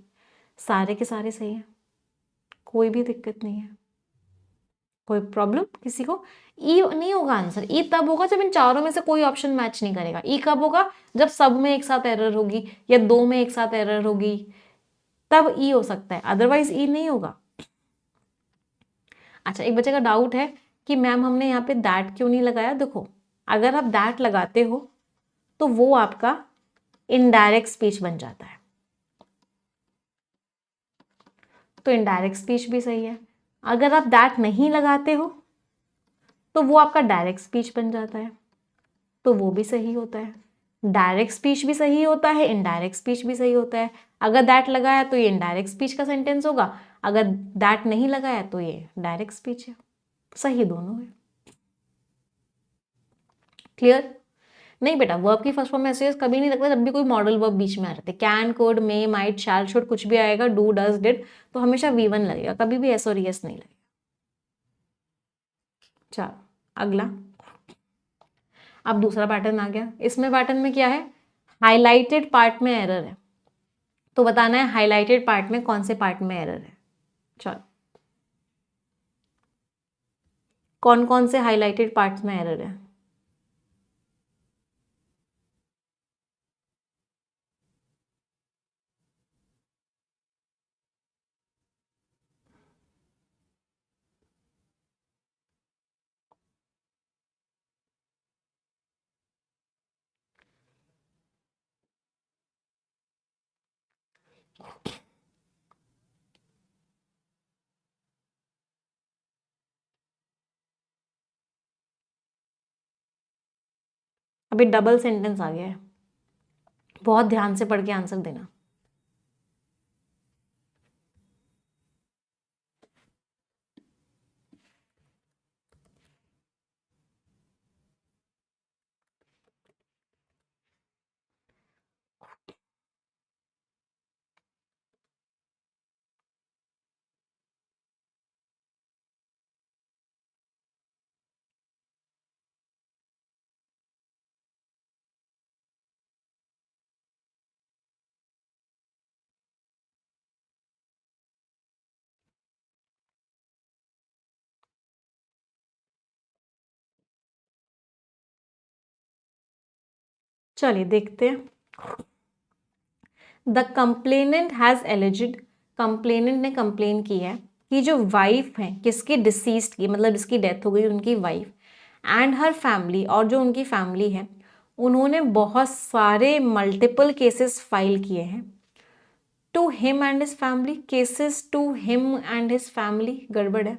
सारे के सारे सही हैं, कोई भी दिक्कत नहीं है। कोई प्रॉब्लम किसी को? ई नहीं होगा आंसर। ई तब होगा जब इन चारों में से कोई ऑप्शन मैच नहीं करेगा। ई कब होगा? जब सब में एक साथ एरर होगी या दो में एक साथ एरर होगी, तब ई हो सकता है, अदरवाइज ई नहीं होगा। अच्छा, एक बच्चे का डाउट है कि मैम हमने यहाँ पे दैट क्यों नहीं लगाया। देखो, अगर आप दैट लगाते हो तो वो आपका इनडायरेक्ट स्पीच बन जाता है, तो इनडायरेक्ट स्पीच भी सही है। अगर आप दैट नहीं लगाते हो तो वो आपका डायरेक्ट स्पीच बन जाता है, तो वो भी सही होता है। डायरेक्ट स्पीच भी सही होता है, इनडायरेक्ट स्पीच भी सही होता है। अगर दैट लगाया तो ये इनडायरेक्ट स्पीच का सेंटेंस होगा, अगर दैट नहीं लगाया तो ये डायरेक्ट स्पीच है। सही दोनों है। क्लियर? नहीं बेटा, वर्ब की फर्स्ट फॉर्म में ऐसे कभी नहीं लगता जब भी कोई मॉडल वर्ब बीच में आ जाते। Can, could, may, might, shall, should, कुछ भी आएगा, डू, डज, डिड, तो हमेशा V1 लगेगा, कभी भी एस और एस नहीं लगेगा। चलो अगला। अब दूसरा पैटर्न आ गया। इसमें पैटर्न में क्या है? हाईलाइटेड पार्ट में एरर है, तो बताना है हाईलाइटेड पार्ट में कौन से पार्ट में एरर है। चलो, कौन कौन से हाईलाइटेड पार्ट्स में एरर है? अभी डबल सेंटेंस आ गया है, बहुत ध्यान से पढ़ के आंसर देना। चलिए देखते हैं। The complainant has alleged, complainant ने कंप्लेन की है कि जो वाइफ है किसकी, डिसीज्ड की, मतलब जिसकी डेथ हो गई उनकी वाइफ, एंड हर फैमिली, और जो उनकी फैमिली है, उन्होंने बहुत सारे मल्टीपल केसेस फाइल किए हैं to him and his family. Cases to him and his family गड़बड़ है।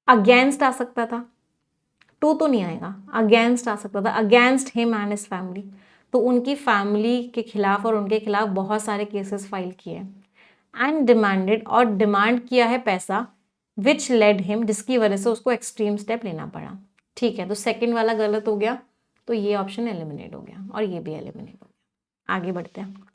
अगेंस्ट आ सकता था, टू तो नहीं आएगा, अगेंस्ट आ सकता था, against him and his family. तो उनकी फैमिली के खिलाफ और उनके खिलाफ बहुत सारे केसेस फाइल किए। एंड डिमांडेड, और डिमांड किया है पैसा, विच लेड हिम, जिसकी वजह से उसको एक्सट्रीम स्टेप लेना पड़ा। ठीक है, तो सेकंड वाला गलत हो गया, तो ये ऑप्शन एलिमिनेट हो गया और ये भी एलिमिनेट हो गया। आगे बढ़ते हैं।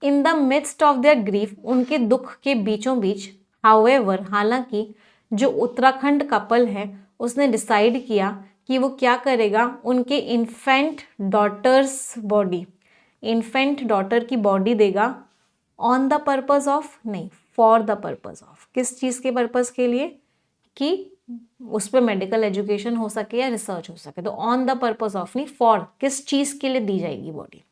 In the midst of their grief, उनके दुख के बीचों बीच, हाउएवर, हालांकि, जो उत्तराखंड कपल है उसने डिसाइड किया कि वो क्या करेगा, उनके infant daughter's body, infant daughter की बॉडी देगा, ऑन द पर्पज ऑफ, नहीं, फॉर द पर्पज ऑफ, किस चीज़ के पर्पज के लिए, कि उस पर मेडिकल एजुकेशन हो सके या रिसर्च हो सके। तो ऑन द पर्पज ऑफ नहीं, फॉर, किस चीज़ के लिए दी जाएगी बॉडी,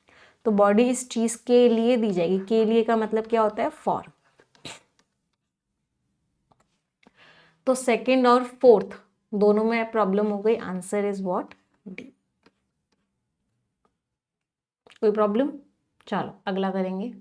तो बॉडी इस चीज़ के लिए दी जाएगी। के लिए का मतलब क्या होता है? फॉर। तो सेकंड और फोर्थ दोनों में प्रॉब्लम हो गई। Answer is what? डी। कोई प्रॉब्लम? चलो अगला करेंगे।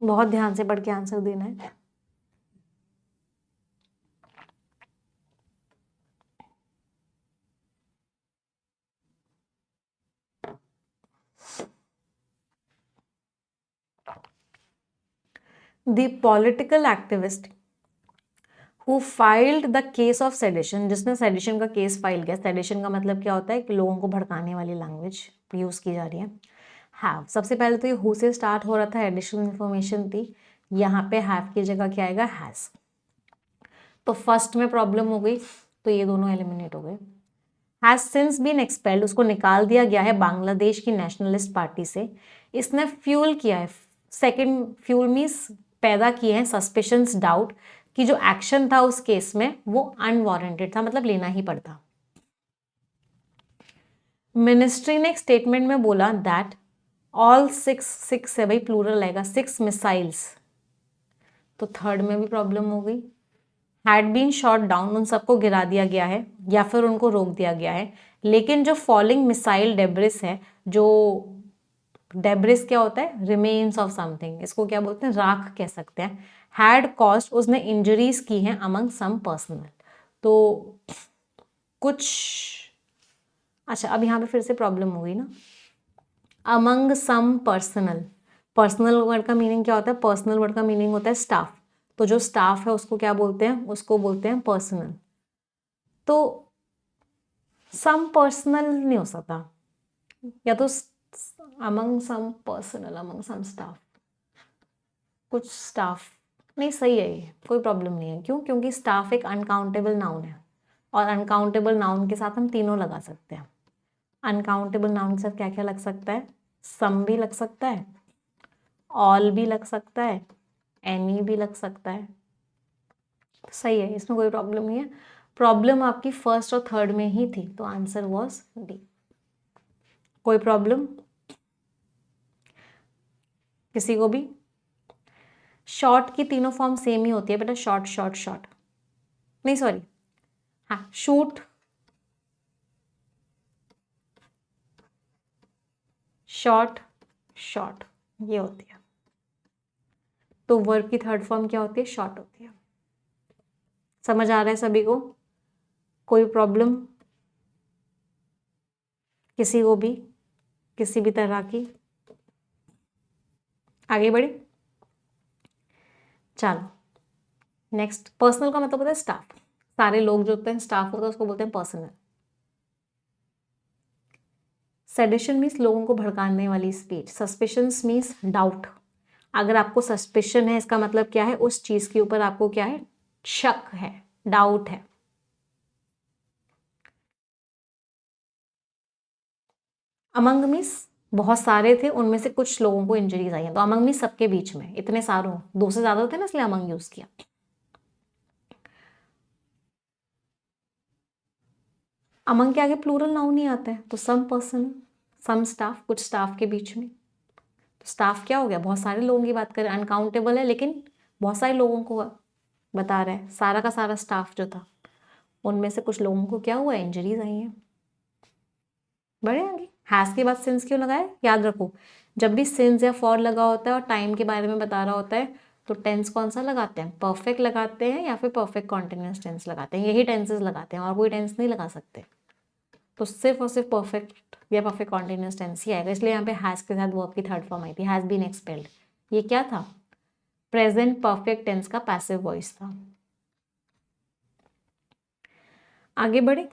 बहुत ध्यान से पढ़ के आंसर देना है। The political activist who filed the case of sedition, जिसने सेडिशन का केस फाइल किया। सेडिशन का मतलब क्या होता है कि लोगों को भड़काने वाली लैंग्वेज यूज की जा रही है। हैव, सबसे पहले तो ये हु से स्टार्ट हो रहा था, एडिशनल इंफॉर्मेशन थी, यहाँ पे हैव की जगह क्या आएगा, हैज। तो फर्स्ट में प्रॉब्लम हो गई, तो ये दोनों एलिमिनेट हो गए। हैज सिंस बीन एक्सपेल्ड, उसको निकाल दिया गया है बांग्लादेश की नेशनलिस्ट पार्टी से। इसने फ्यूल किया है, सेकंड फ्यूल मीन्स पैदा किए हैं सस्पिशंस, डाउट कि जो एक्शन था उस केस में वो अनवारंटेड था, मतलब लेना ही पड़ता। मिनिस्ट्री ने एक स्टेटमेंट में बोला दैट ऑल सिक्स है भाई, प्लूरल आएगा, 6 मिसाइल्स। तो थर्ड में भी प्रॉब्लम हो गई। हैड बीन शॉट डाउन, उन सबको गिरा दिया गया है या फिर उनको रोक दिया गया है। लेकिन जो फॉलिंग मिसाइल डेब्रिस है, जो डेब्रिस क्या होता है, रिमेन्स ऑफ समथिंग, इसको क्या बोलते हैं, राख कह सकते हैं। हैड कॉस्ट, उसने इंजरीज की हैं अमंग सम पर्सनल। तो कुछ, अच्छा अब यहाँ पे फिर से प्रॉब्लम हो गई ना, among some personal. Personal word का मीनिंग क्या होता है, पर्सनल वर्ड का मीनिंग होता है स्टाफ। तो जो स्टाफ है उसको क्या बोलते हैं, उसको बोलते हैं पर्सनल। तो सम पर्सनल नहीं हो सकता, या तो अमंग सम पर्सनल, अमंग सम स्टाफ, कुछ स्टाफ नहीं, सही है ये, कोई प्रॉब्लम नहीं है। क्यों, क्योंकि स्टाफ एक अनकाउंटेबल नाउन है, और अनकाउंटेबल नाउन के साथ हम तीनों लगा सकते हैं। अनकाउंटेबल नाउन के साथ क्या क्या लग सकता है, सम भी लग सकता है, ऑल भी लग सकता है, एनी भी लग सकता है। सही है, इसमें कोई प्रॉब्लम नहीं है। प्रॉब्लम आपकी फर्स्ट और थर्ड में ही थी, तो आंसर वॉज डी। कोई प्रॉब्लम किसी को भी? शॉर्ट की तीनों फॉर्म सेम ही होती है बेटा, शॉर्ट शॉर्ट शॉर्ट, नहीं सॉरी, हाँ शूट, शॉर्ट, शॉर्ट, ये होती है। तो वर्ब की थर्ड फॉर्म क्या होती है, शॉर्ट होती है। समझ आ रहा है सभी को? कोई प्रॉब्लम किसी को भी, किसी भी तरह की? आगे बढ़े, चलो नेक्स्ट। पर्सनल का मतलब होता है स्टाफ, सारे लोग जो होते हैं स्टाफ होता है उसको बोलते हैं पर्सनल। सेडिशन मीन्स लोगों को भड़काने वाली स्पीच। सस्पिशंस मीन्स डाउट, अगर आपको सस्पिशन है इसका मतलब क्या है, उस चीज के ऊपर आपको क्या है, शक है, डाउट है। अमंग मीन्स बहुत सारे थे, उनमें से कुछ लोगों को इंजरीज आई हैं। तो अमंग मीन्स सबके बीच में, इतने सारों, दो से ज्यादा थे ना इसलिए अमंग यूज किया। अमंग के आगे प्लूरल नाउन नहीं आता है, तो सम पर्सन, सम स्टाफ, कुछ स्टाफ के बीच में। तो स्टाफ क्या हो गया, बहुत सारे लोगों की बात करें, अनकाउंटेबल है लेकिन बहुत सारे लोगों को बता रहा है। सारा का सारा स्टाफ जो था उनमें से कुछ लोगों को क्या हुआ, इंजरीज आई हैं। बढ़े आगे, हैज के बाद सिंस क्यों लगाया, याद रखो जब भी सिंस या फॉर लगा होता है और टाइम के बारे में बता रहा होता है तो टेंस कौन सा लगाते हैं, परफेक्ट लगाते हैं या फिर परफेक्ट कॉन्टिन्यूअस टेंस लगाते हैं, यही टेंसेस लगाते हैं और कोई टेंस नहीं लगा सकते। तो सिर्फ और सिर्फ परफेक्ट या परफेक्ट कॉन्टिन्यूअस टेंस ही आएगा, इसलिए यहाँ पे हैज के साथ वर्ब की थर्ड फॉर्म आई थी, हैज बीन एक्सपेल्ड। ये क्या था, प्रेजेंट परफेक्ट टेंस का पैसिव वॉइस था। आगे बढ़े,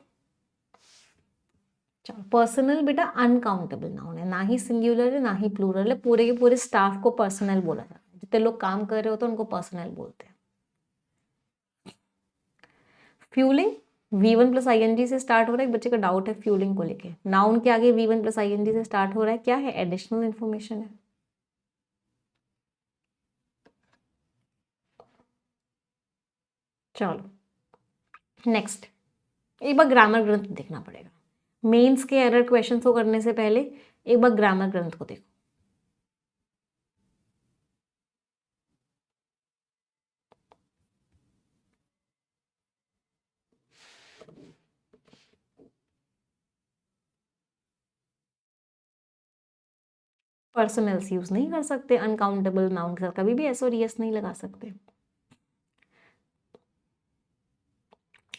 चलो पर्सनल बेटा अनकाउंटेबल नाउन है, ना ही सिंगुलर है ना ही प्लूरल है, पूरे के पूरे स्टाफ को पर्सनल बोला जाता है, जितने लोग काम कर रहे होते हैं उनको पर्सनल बोलते हैं। फ्यूलिंग V1 प्लस ING से स्टार्ट हो रहा है, एक बच्चे का डाउट है फ्यूलिंग को लेके, नाउन के आगे V1 प्लस ING से स्टार्ट हो रहा है, क्या है, एडिशनल इंफॉर्मेशन है। चलो नेक्स्ट, एक बार ग्रामर ग्रंथ देखना पड़ेगा, मेंस के एरर क्वेश्चन को करने से पहले एक बार ग्रामर ग्रंथ को देखो। पर्सनल्स यूज नहीं कर सकते, अनकाउंटेबल नाउन के साथ कभी भी एस और ईएस नहीं लगा सकते।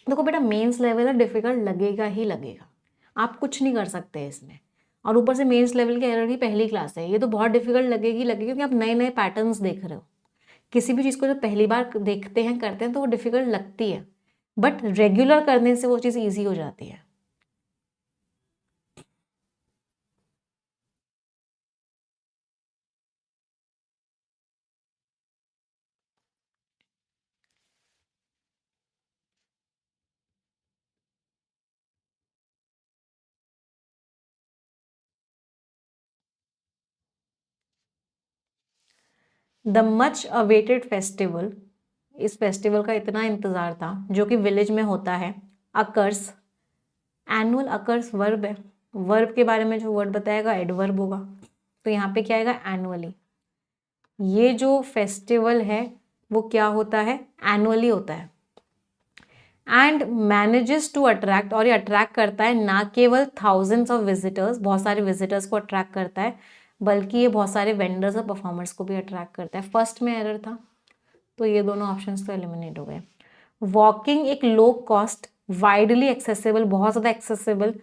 देखो बेटा मेंस लेवल है, डिफिकल्ट लगेगा ही लगेगा, आप कुछ नहीं कर सकते इसमें। और ऊपर से मेंस लेवल की एरर की पहली क्लास है, ये तो बहुत डिफिकल्ट लगेगी क्योंकि आप नए नए पैटर्न्स देख रहे हो। किसी भी चीज़ को जब पहली बार देखते हैं करते हैं तो वो डिफिकल्ट लगती है, बट रेगुलर करने से वो चीज़ ईजी हो जाती है। द मच अवेटेड फेस्टिवल, इस फेस्टिवल का इतना इंतजार था जो कि विलेज में होता है। अकर्स, एनुअल अकर्स वर्ब है, वर्ब के बारे में जो वर्ड बताएगा एडवर्ब होगा, तो यहाँ पे क्या आएगा एनुअली। ये जो फेस्टिवल है वो क्या होता है, एनुअली होता है। एंड मैनेजेस टू अट्रैक्ट, और ये अट्रैक्ट करता है ना केवल थाउजेंड्स ऑफ विजिटर्स, बहुत सारे विजिटर्स को अट्रैक्ट करता है, बल्कि ये बहुत सारे वेंडर्स और परफॉर्मर्स को भी अट्रैक्ट करता है। फर्स्ट में एरर था तो ये दोनों ऑप्शंस तो एलिमिनेट हो गए। वॉकिंग एक लो कॉस्ट, वाइडली एक्सेसिबल, बहुत ज़्यादा एक्सेसिबल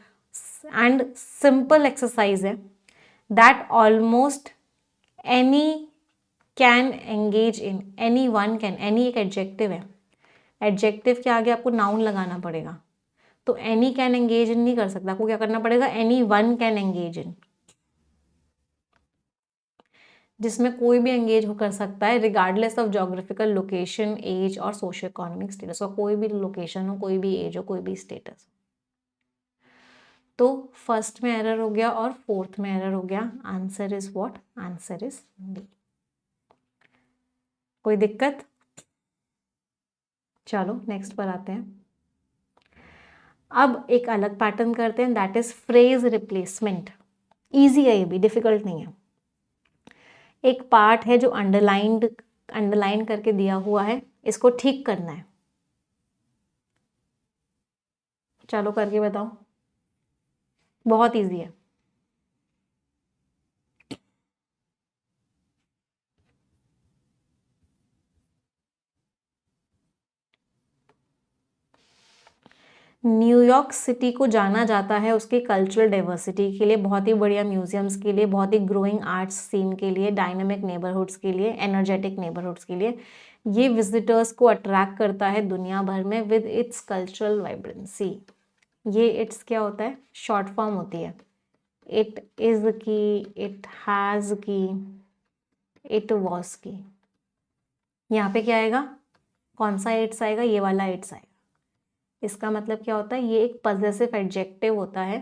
एंड सिंपल एक्सरसाइज है that almost any can engage in, any one can, any एक एडजेक्टिव है, एडजेक्टिव के आगे आपको नाउन लगाना पड़ेगा, तो एनी कैन एंगेज इन नहीं कर सकता, आपको क्या करना पड़ेगा, any one can engage in, जिसमें कोई भी एंगेज कर सकता है regardless of geographical location, age और सोशियो इकोनॉमिक स्टेटस, और कोई भी लोकेशन हो, कोई भी एज हो, कोई भी स्टेटस। तो फर्स्ट में एरर हो गया और फोर्थ में एरर हो गया। Answer is what, answer is B. कोई दिक्कत? चलो नेक्स्ट पर आते हैं। अब एक अलग पैटर्न करते हैं, that is phrase replacement. Easy है, ये भी डिफिकल्ट नहीं है। एक पार्ट है जो अंडरलाइन करके दिया हुआ है, इसको ठीक करना है। चलो करके बताओ, बहुत इजी है। न्यूयॉर्क सिटी को जाना जाता है उसके कल्चरल डाइवर्सिटी के लिए, बहुत ही बढ़िया म्यूजियम्स के लिए, बहुत ही ग्रोइंग आर्ट्स सीन के लिए, डायनामिक नेबरहुड्स के लिए, एनर्जेटिक नेबरहुड्स के लिए। ये विजिटर्स को अट्रैक्ट करता है दुनिया भर में विद इट्स कल्चरल वाइब्रेंसी। ये इट्स क्या होता है, शॉर्ट फॉर्म होती है। इट इज की, इट हैज की, इट वॉज की। यहाँ पे क्या आएगा, कौन सा इट्स आएगा, ये वाला इट्स आएगा। इसका मतलब क्या होता है, ये एक पजेसिव एडजेक्टिव होता है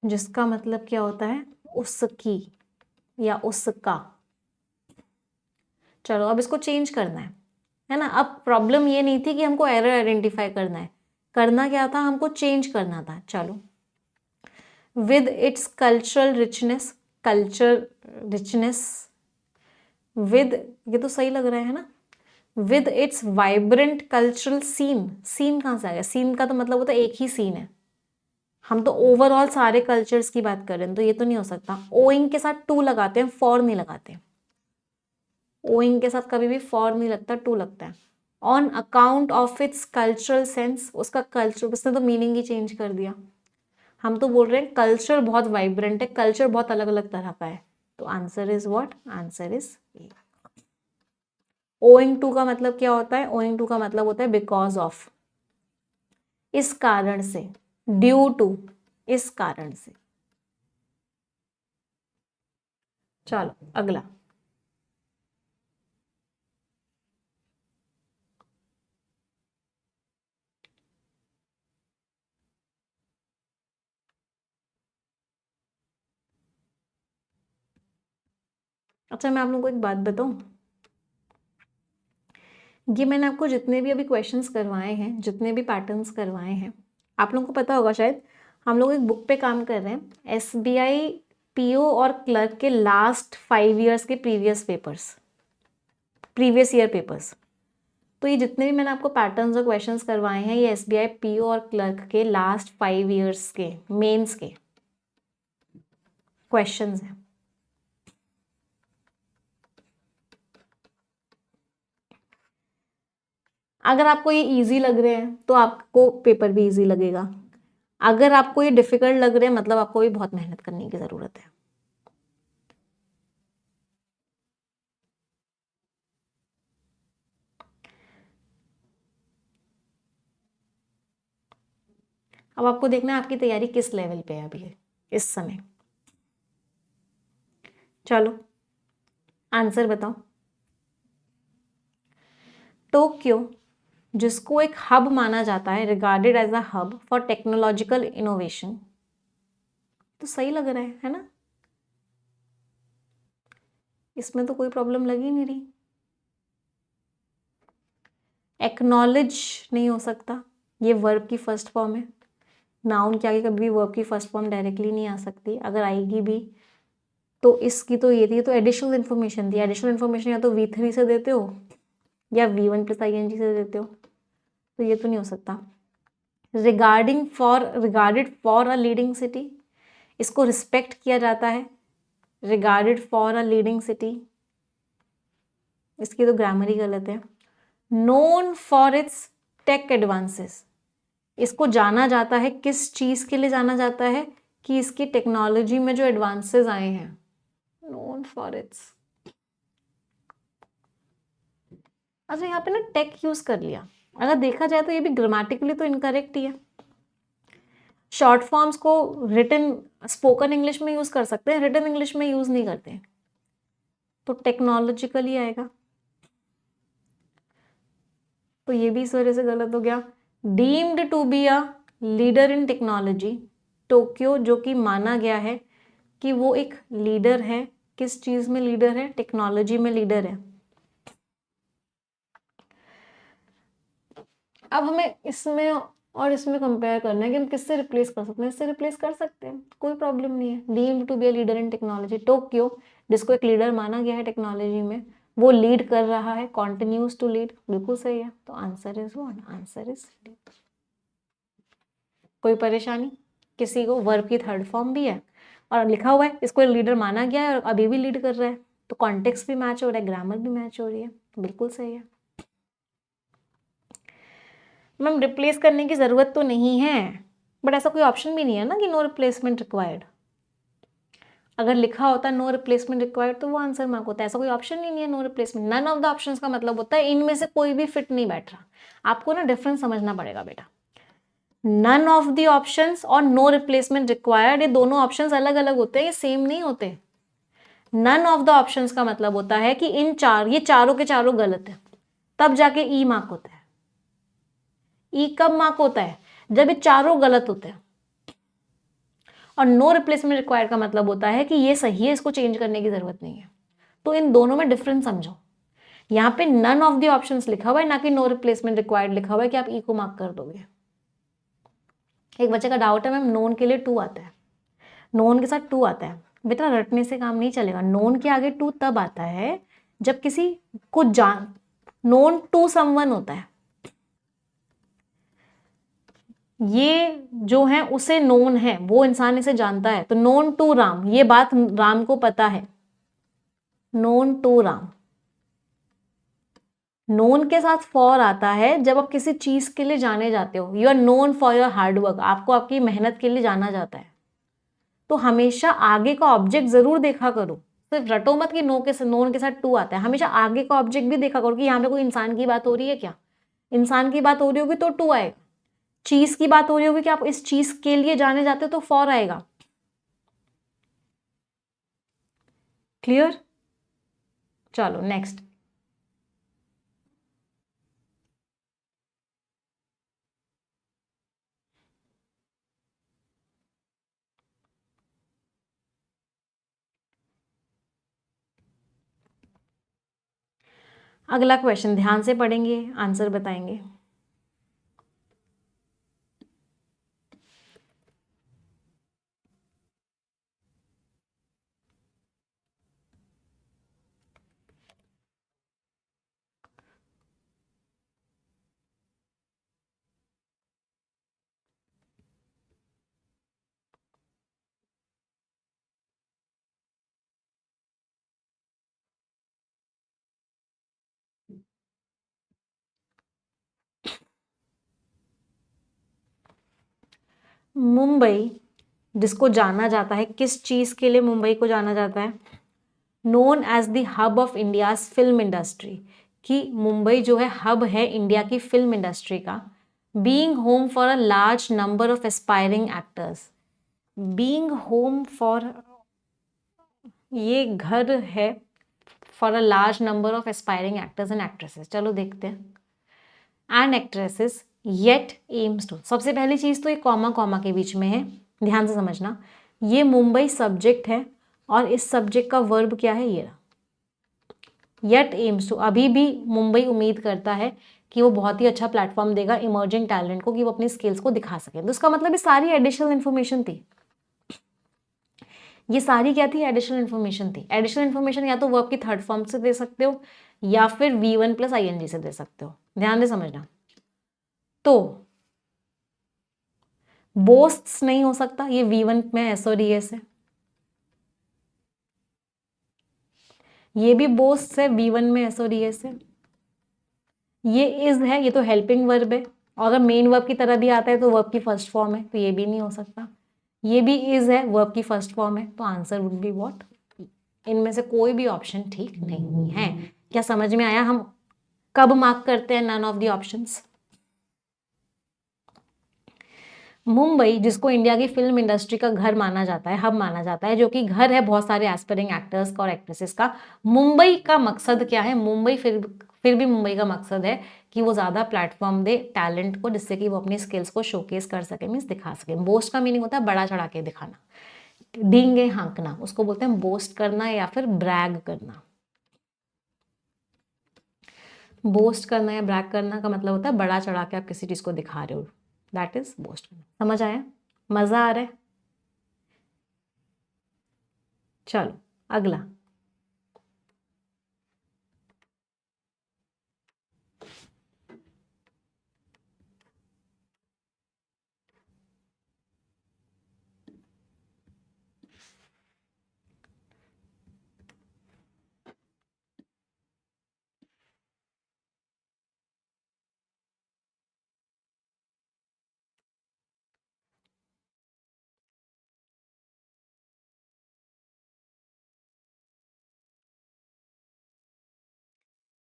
जिसका मतलब क्या होता है, उसकी या उसका। चलो अब इसको चेंज करना है ना। अब प्रॉब्लम ये नहीं थी कि हमको एरर आइडेंटिफाई करना है, करना क्या था, हमको चेंज करना था। चलो, with its cultural richness, culture richness, with, ये तो सही लग रहा है ना, with its vibrant cultural scene. Scene कहाँ से आ गया, सीन का तो मतलब होता है एक ही सीन है, हम तो ओवरऑल सारे कल्चर्स की बात कर रहे हैं, तो ये तो नहीं हो सकता। ओइंग के साथ टू लगाते हैं, फॉर नहीं लगाते। ओइंग के साथ कभी भी फॉर नहीं लगता, टू लगता है। On account of its cultural sense, उसका कल्चर, उसने तो मीनिंग ही चेंज कर दिया। हम तो बोल रहे हैं कल्चर बहुत वाइब्रेंट है, कल्चर बहुत अलग अलग तरह का है, तो answer is what, answer is A. Owing to का मतलब क्या होता है, ओइंग टू का मतलब होता है बिकॉज ऑफ, इस कारण से, ड्यू टू, इस कारण से। चलो अगला। अच्छा मैं आप लोगों को एक बात बताऊं, ये मैंने आपको जितने भी अभी क्वेश्चंस करवाए हैं, जितने भी पैटर्न्स करवाए हैं, आप लोगों को पता होगा शायद, हम लोग एक बुक पे काम कर रहे हैं, SBI PO और क्लर्क के लास्ट 5 ईयर्स के प्रीवियस ईयर पेपर्स। तो ये जितने भी मैंने आपको पैटर्न्स और क्वेश्चंस करवाए हैं ये एसबीआई पीओ और क्लर्क के लास्ट 5 ईयर्स के मेंस के क्वेश्चंस हैं। अगर आपको ये इजी लग रहे हैं तो आपको पेपर भी इजी लगेगा, अगर आपको ये डिफिकल्ट लग रहे हैं मतलब आपको भी बहुत मेहनत करने की जरूरत है। अब आपको देखना है आपकी तैयारी किस लेवल पे है अभी इस समय। चलो आंसर बताओ। टोक्यो जिसको एक हब माना जाता है, regarded as a hub for technological innovation, तो सही लग रहा है ना? इसमें तो कोई प्रॉब्लम लग ही नहीं रही। एक्नॉलेज नहीं हो सकता, ये वर्ब की फर्स्ट फॉर्म है, नाउन के आगे कभी भी वर्ब की फर्स्ट फॉर्म डायरेक्टली नहीं आ सकती, अगर आएगी भी तो इसकी तो ये थी, तो एडिशनल इन्फॉर्मेशन थी। एडिशनल इन्फॉर्मेशन या तो V3 से देते हो या V1 + ING से देते हो, तो ये तो नहीं हो सकता। Regarded for a leading city, इसको रिस्पेक्ट किया जाता है, regarded for a leading city, इसकी तो ग्रामर ही गलत है। Known for its tech advances, इसको जाना जाता है, किस चीज के लिए जाना जाता है कि इसकी टेक्नोलॉजी में जो एडवांसेस आए हैं। नोन फॉर इट्स, अच्छा यहाँ पे ना टेक यूज कर लिया, अगर देखा जाए तो ये भी ग्रामेटिकली तो इनकरेक्ट ही है। शॉर्ट फॉर्म्स को रिटन स्पोकन इंग्लिश में यूज कर सकते हैं, रिटन इंग्लिश में यूज नहीं करते, तो टेक्नोलॉजिकली आएगा, तो ये भी इस वजह से गलत हो गया। Deemed to be a leader in technology, Tokyo जो कि माना गया है कि वो एक लीडर है, किस चीज में लीडर है? टेक्नोलॉजी में लीडर है। अब हमें इसमें और इसमें कंपेयर करना है कि हम किससे रिप्लेस कर सकते हैं, इससे रिप्लेस कर सकते हैं, कोई प्रॉब्लम नहीं है। Deemed to be a leader in technology, Tokyo जिसको एक लीडर माना गया है टेक्नोलॉजी में, वो लीड कर रहा है, कॉन्टिन्यूज टू लीड, बिल्कुल सही है। तो answer is what? Answer is D. कोई परेशानी? किसी को वर्ब की थर्ड फॉर्म भी है और लिखा हुआ है इसको लीडर माना गया है और अभी भी लीड कर रहा है, तो कॉन्टेक्स्ट भी मैच हो रहा है, ग्रामर भी मैच हो रही है, बिल्कुल सही है। मैम रिप्लेस करने की ज़रूरत तो नहीं है, बट ऐसा कोई ऑप्शन भी नहीं है ना कि नो रिप्लेसमेंट रिक्वायर्ड। अगर लिखा होता नो रिप्लेसमेंट रिक्वायर्ड तो वो आंसर मार्क होता है, ऐसा कोई ऑप्शन ही नहीं है no replacement. None of the options का मतलब होता है इनमें से कोई भी फिट नहीं बैठ रहा। आपको ना डिफरेंस समझना पड़ेगा बेटा। नन ऑफ द ऑप्शंस और नो रिप्लेसमेंट रिक्वायर्ड, ये दोनों ऑप्शंस अलग अलग होते हैं, ये सेम नहीं होते। नन ऑफ द ऑप्शंस का मतलब होता है कि ये चारों के चारों गलत है, तब जाके ई मार्क होता है। ई कब मार्क होता है? जब ये चारों गलत होते हैं। और नो रिप्लेसमेंट रिक्वायर्ड का मतलब होता है कि ये सही है, इसको चेंज करने की जरूरत नहीं है। तो इन दोनों में डिफरेंस समझो। यहाँ पे नन ऑफ द ऑप्शंस लिखा हुआ है, ना कि नो रिप्लेसमेंट रिक्वायर्ड लिखा हुआ है कि आप ई को मार्क कर दोगे। एक बच्चे का डाउट है मैम नोन के लिए टू आता है, नोन के साथ टू आता है, बेटा रटने से काम नहीं चलेगा। नोन के आगे टू तब आता है जब किसी को जान, नोन टू समवन होता है, ये जो है उसे नोन है, वो इंसान इसे जानता है, तो नोन टू राम, ये बात राम को पता है, नोन टू राम। नोन के साथ फॉर आता है जब आप किसी चीज के लिए जाने जाते हो, you are known for your hard work, आपको आपकी मेहनत के लिए जाना जाता है। तो हमेशा आगे का ऑब्जेक्ट जरूर देखा करो, सिर्फ रटो मत कि नोन के साथ टू आता है, हमेशा आगे का ऑब्जेक्ट भी देखा करो कि यहाँ पे कोई इंसान की बात हो रही है क्या। इंसान की बात हो रही होगी तो टू आएगा, चीज की बात हो रही होगी कि आप इस चीज के लिए जाने जाते हो तो फॉर आएगा। क्लियर? चलो नेक्स्ट। अगला क्वेश्चन ध्यान से पढ़ेंगे, आंसर बताएंगे। मुंबई जिसको जाना जाता है, किस चीज के लिए मुंबई को जाना जाता है? Known as the hub of India's film industry, कि मुंबई जो है हब है इंडिया की फिल्म इंडस्ट्री का। Being home for a large number of aspiring actors, being home for, ये घर है for a large number of aspiring actors and actresses. चलो देखते हैं। And actresses yet aims to, सबसे पहली चीज तो ये कॉमा कॉमा के बीच में है, ध्यान से समझना। ये मुंबई सब्जेक्ट है और इस सब्जेक्ट का वर्ब क्या है? ये येट एम्स टू, अभी भी मुंबई उम्मीद करता है कि वो बहुत ही अच्छा प्लेटफॉर्म देगा इमर्जिंग टैलेंट को, कि वो अपनी स्किल्स को दिखा सके। तो इसका मतलब ये सारी एडिशनल इन्फॉर्मेशन थी। ये सारी क्या थी? एडिशनल इन्फॉर्मेशन थी। एडिशनल इन्फॉर्मेशन या तो वर्ब की थर्ड फॉर्म से दे सकते हो या फिर V1 प्लस ING से दे सकते हो, ध्यान से समझना। तो बोस्ट्स नहीं हो सकता, ये V1 में SODS है। ये भी बोस्ट्स है, V1 में SODS है। ये इज है, ये तो हेल्पिंग वर्ब है, और अगर मेन वर्ब की तरह भी आता है तो वर्ब की फर्स्ट फॉर्म है, तो ये भी नहीं हो सकता। ये भी इज है, वर्ब की फर्स्ट फॉर्म है, तो आंसर वुड बी व्हाट? इनमें से कोई भी ऑप्शन ठीक नहीं है। क्या समझ में आया? हम कब मार्क करते हैं none of the options? Mumbai जिसको इंडिया की फिल्म इंडस्ट्री का घर माना जाता है, हब माना जाता है, जो कि घर है बहुत सारे एस्पायरिंग एक्टर्स का और एक्ट्रेसेस का। मुंबई का मकसद क्या है? मुंबई फिर भी मुंबई का मकसद है कि वो ज्यादा प्लेटफॉर्म दे टैलेंट को, जिससे कि वो अपनी स्किल्स को शोकेस कर सके, मीन्स दिखा सके। बोस्ट का मीनिंग होता है बड़ा चढ़ा के दिखाना, डींगे हाँकना, उसको बोलते हैं बोस्ट करना या फिर ब्रैग करना। बोस्ट करना या ब्रैग करना का मतलब होता है बड़ा चढ़ा के आप किसी चीज को दिखा रहे हो, दैट इज बोस्ट करना। समझ आया? मजा आ रहा है? चलो अगला।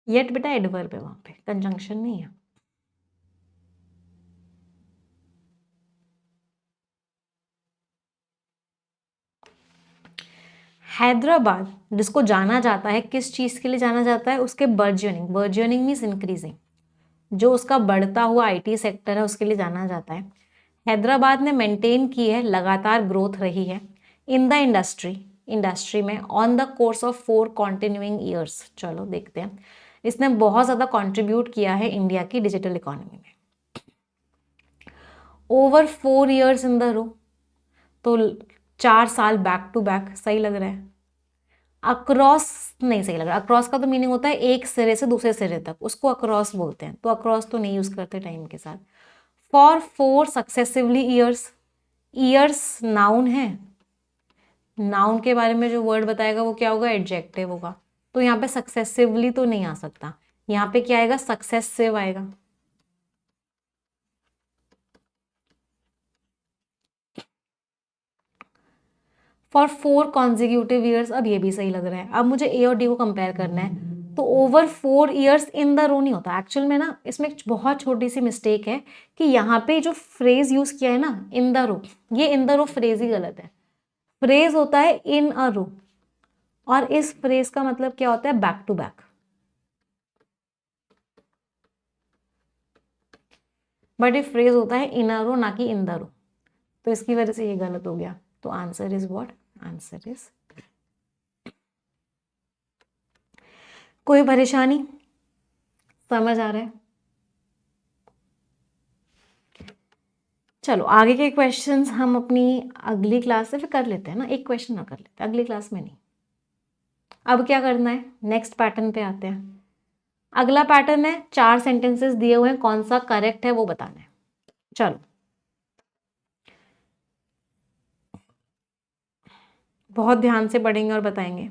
येट बेटा एडवर्ब है, वहां पे कंजंक्शन नहीं है। हैदराबाद जिसको जाना जाता है, किस चीज के लिए जाना जाता है? उसके बर्जियनिंग, बर्जियनिंग मीन्स इंक्रीजिंग, जो उसका बढ़ता हुआ IT सेक्टर है उसके लिए जाना जाता है। हैदराबाद ने मेंटेन की है, लगातार ग्रोथ रही है इन द इंडस्ट्री में on the course of 4 continuing years. चलो देखते हैं। इसने बहुत ज्यादा कंट्रीब्यूट किया है इंडिया की डिजिटल इकोनॉमी में। Over 4 years in the row, तो 4 साल बैक टू बैक, सही लग रहा है। अक्रॉस नहीं सही लग रहा, अक्रॉस का तो मीनिंग होता है एक सिरे से दूसरे सिरे तक, उसको अक्रॉस बोलते हैं, तो अक्रॉस तो नहीं यूज करते टाइम के साथ। For 4 successively years, years noun है, नाउन के बारे में जो वर्ड बताएगा वो क्या होगा? एडजेक्टिव होगा, तो यहाँ पे सक्सेसिवली तो नहीं आ सकता, यहाँ पे क्या आएगा? सक्सेसिव आएगा। फॉर 4 कॉन्जिक्यूटिव ईयर्स, अब ये भी सही लग रहा है। अब मुझे A और D को कंपेयर करना है, तो over 4 years in the row नहीं होता एक्चुअल में ना। इसमें एक बहुत छोटी सी मिस्टेक है कि यहाँ पे जो फ्रेज यूज किया है ना, इन द रो, ये इन द रो फ्रेज ही गलत है। फ्रेज होता है इन अ रो, और इस फ्रेज का मतलब क्या होता है? Back to back. बट ये फ्रेज होता है इन अ रो, ना कि इन द रो, तो इसकी वजह से ये गलत हो गया। तो answer is what? Answer is, कोई परेशानी? समझ आ रहा है? चलो आगे के क्वेश्चंस हम अपनी अगली क्लास से फिर कर लेते हैं ना, एक क्वेश्चन ना कर लेते हैं, अगली क्लास में नहीं। अब क्या करना है? नेक्स्ट पैटर्न पे आते हैं। अगला पैटर्न है 4 सेंटेंसेस दिए हुए हैं, कौन सा करेक्ट है वो बताना है। चलो बहुत ध्यान से पढ़ेंगे और बताएंगे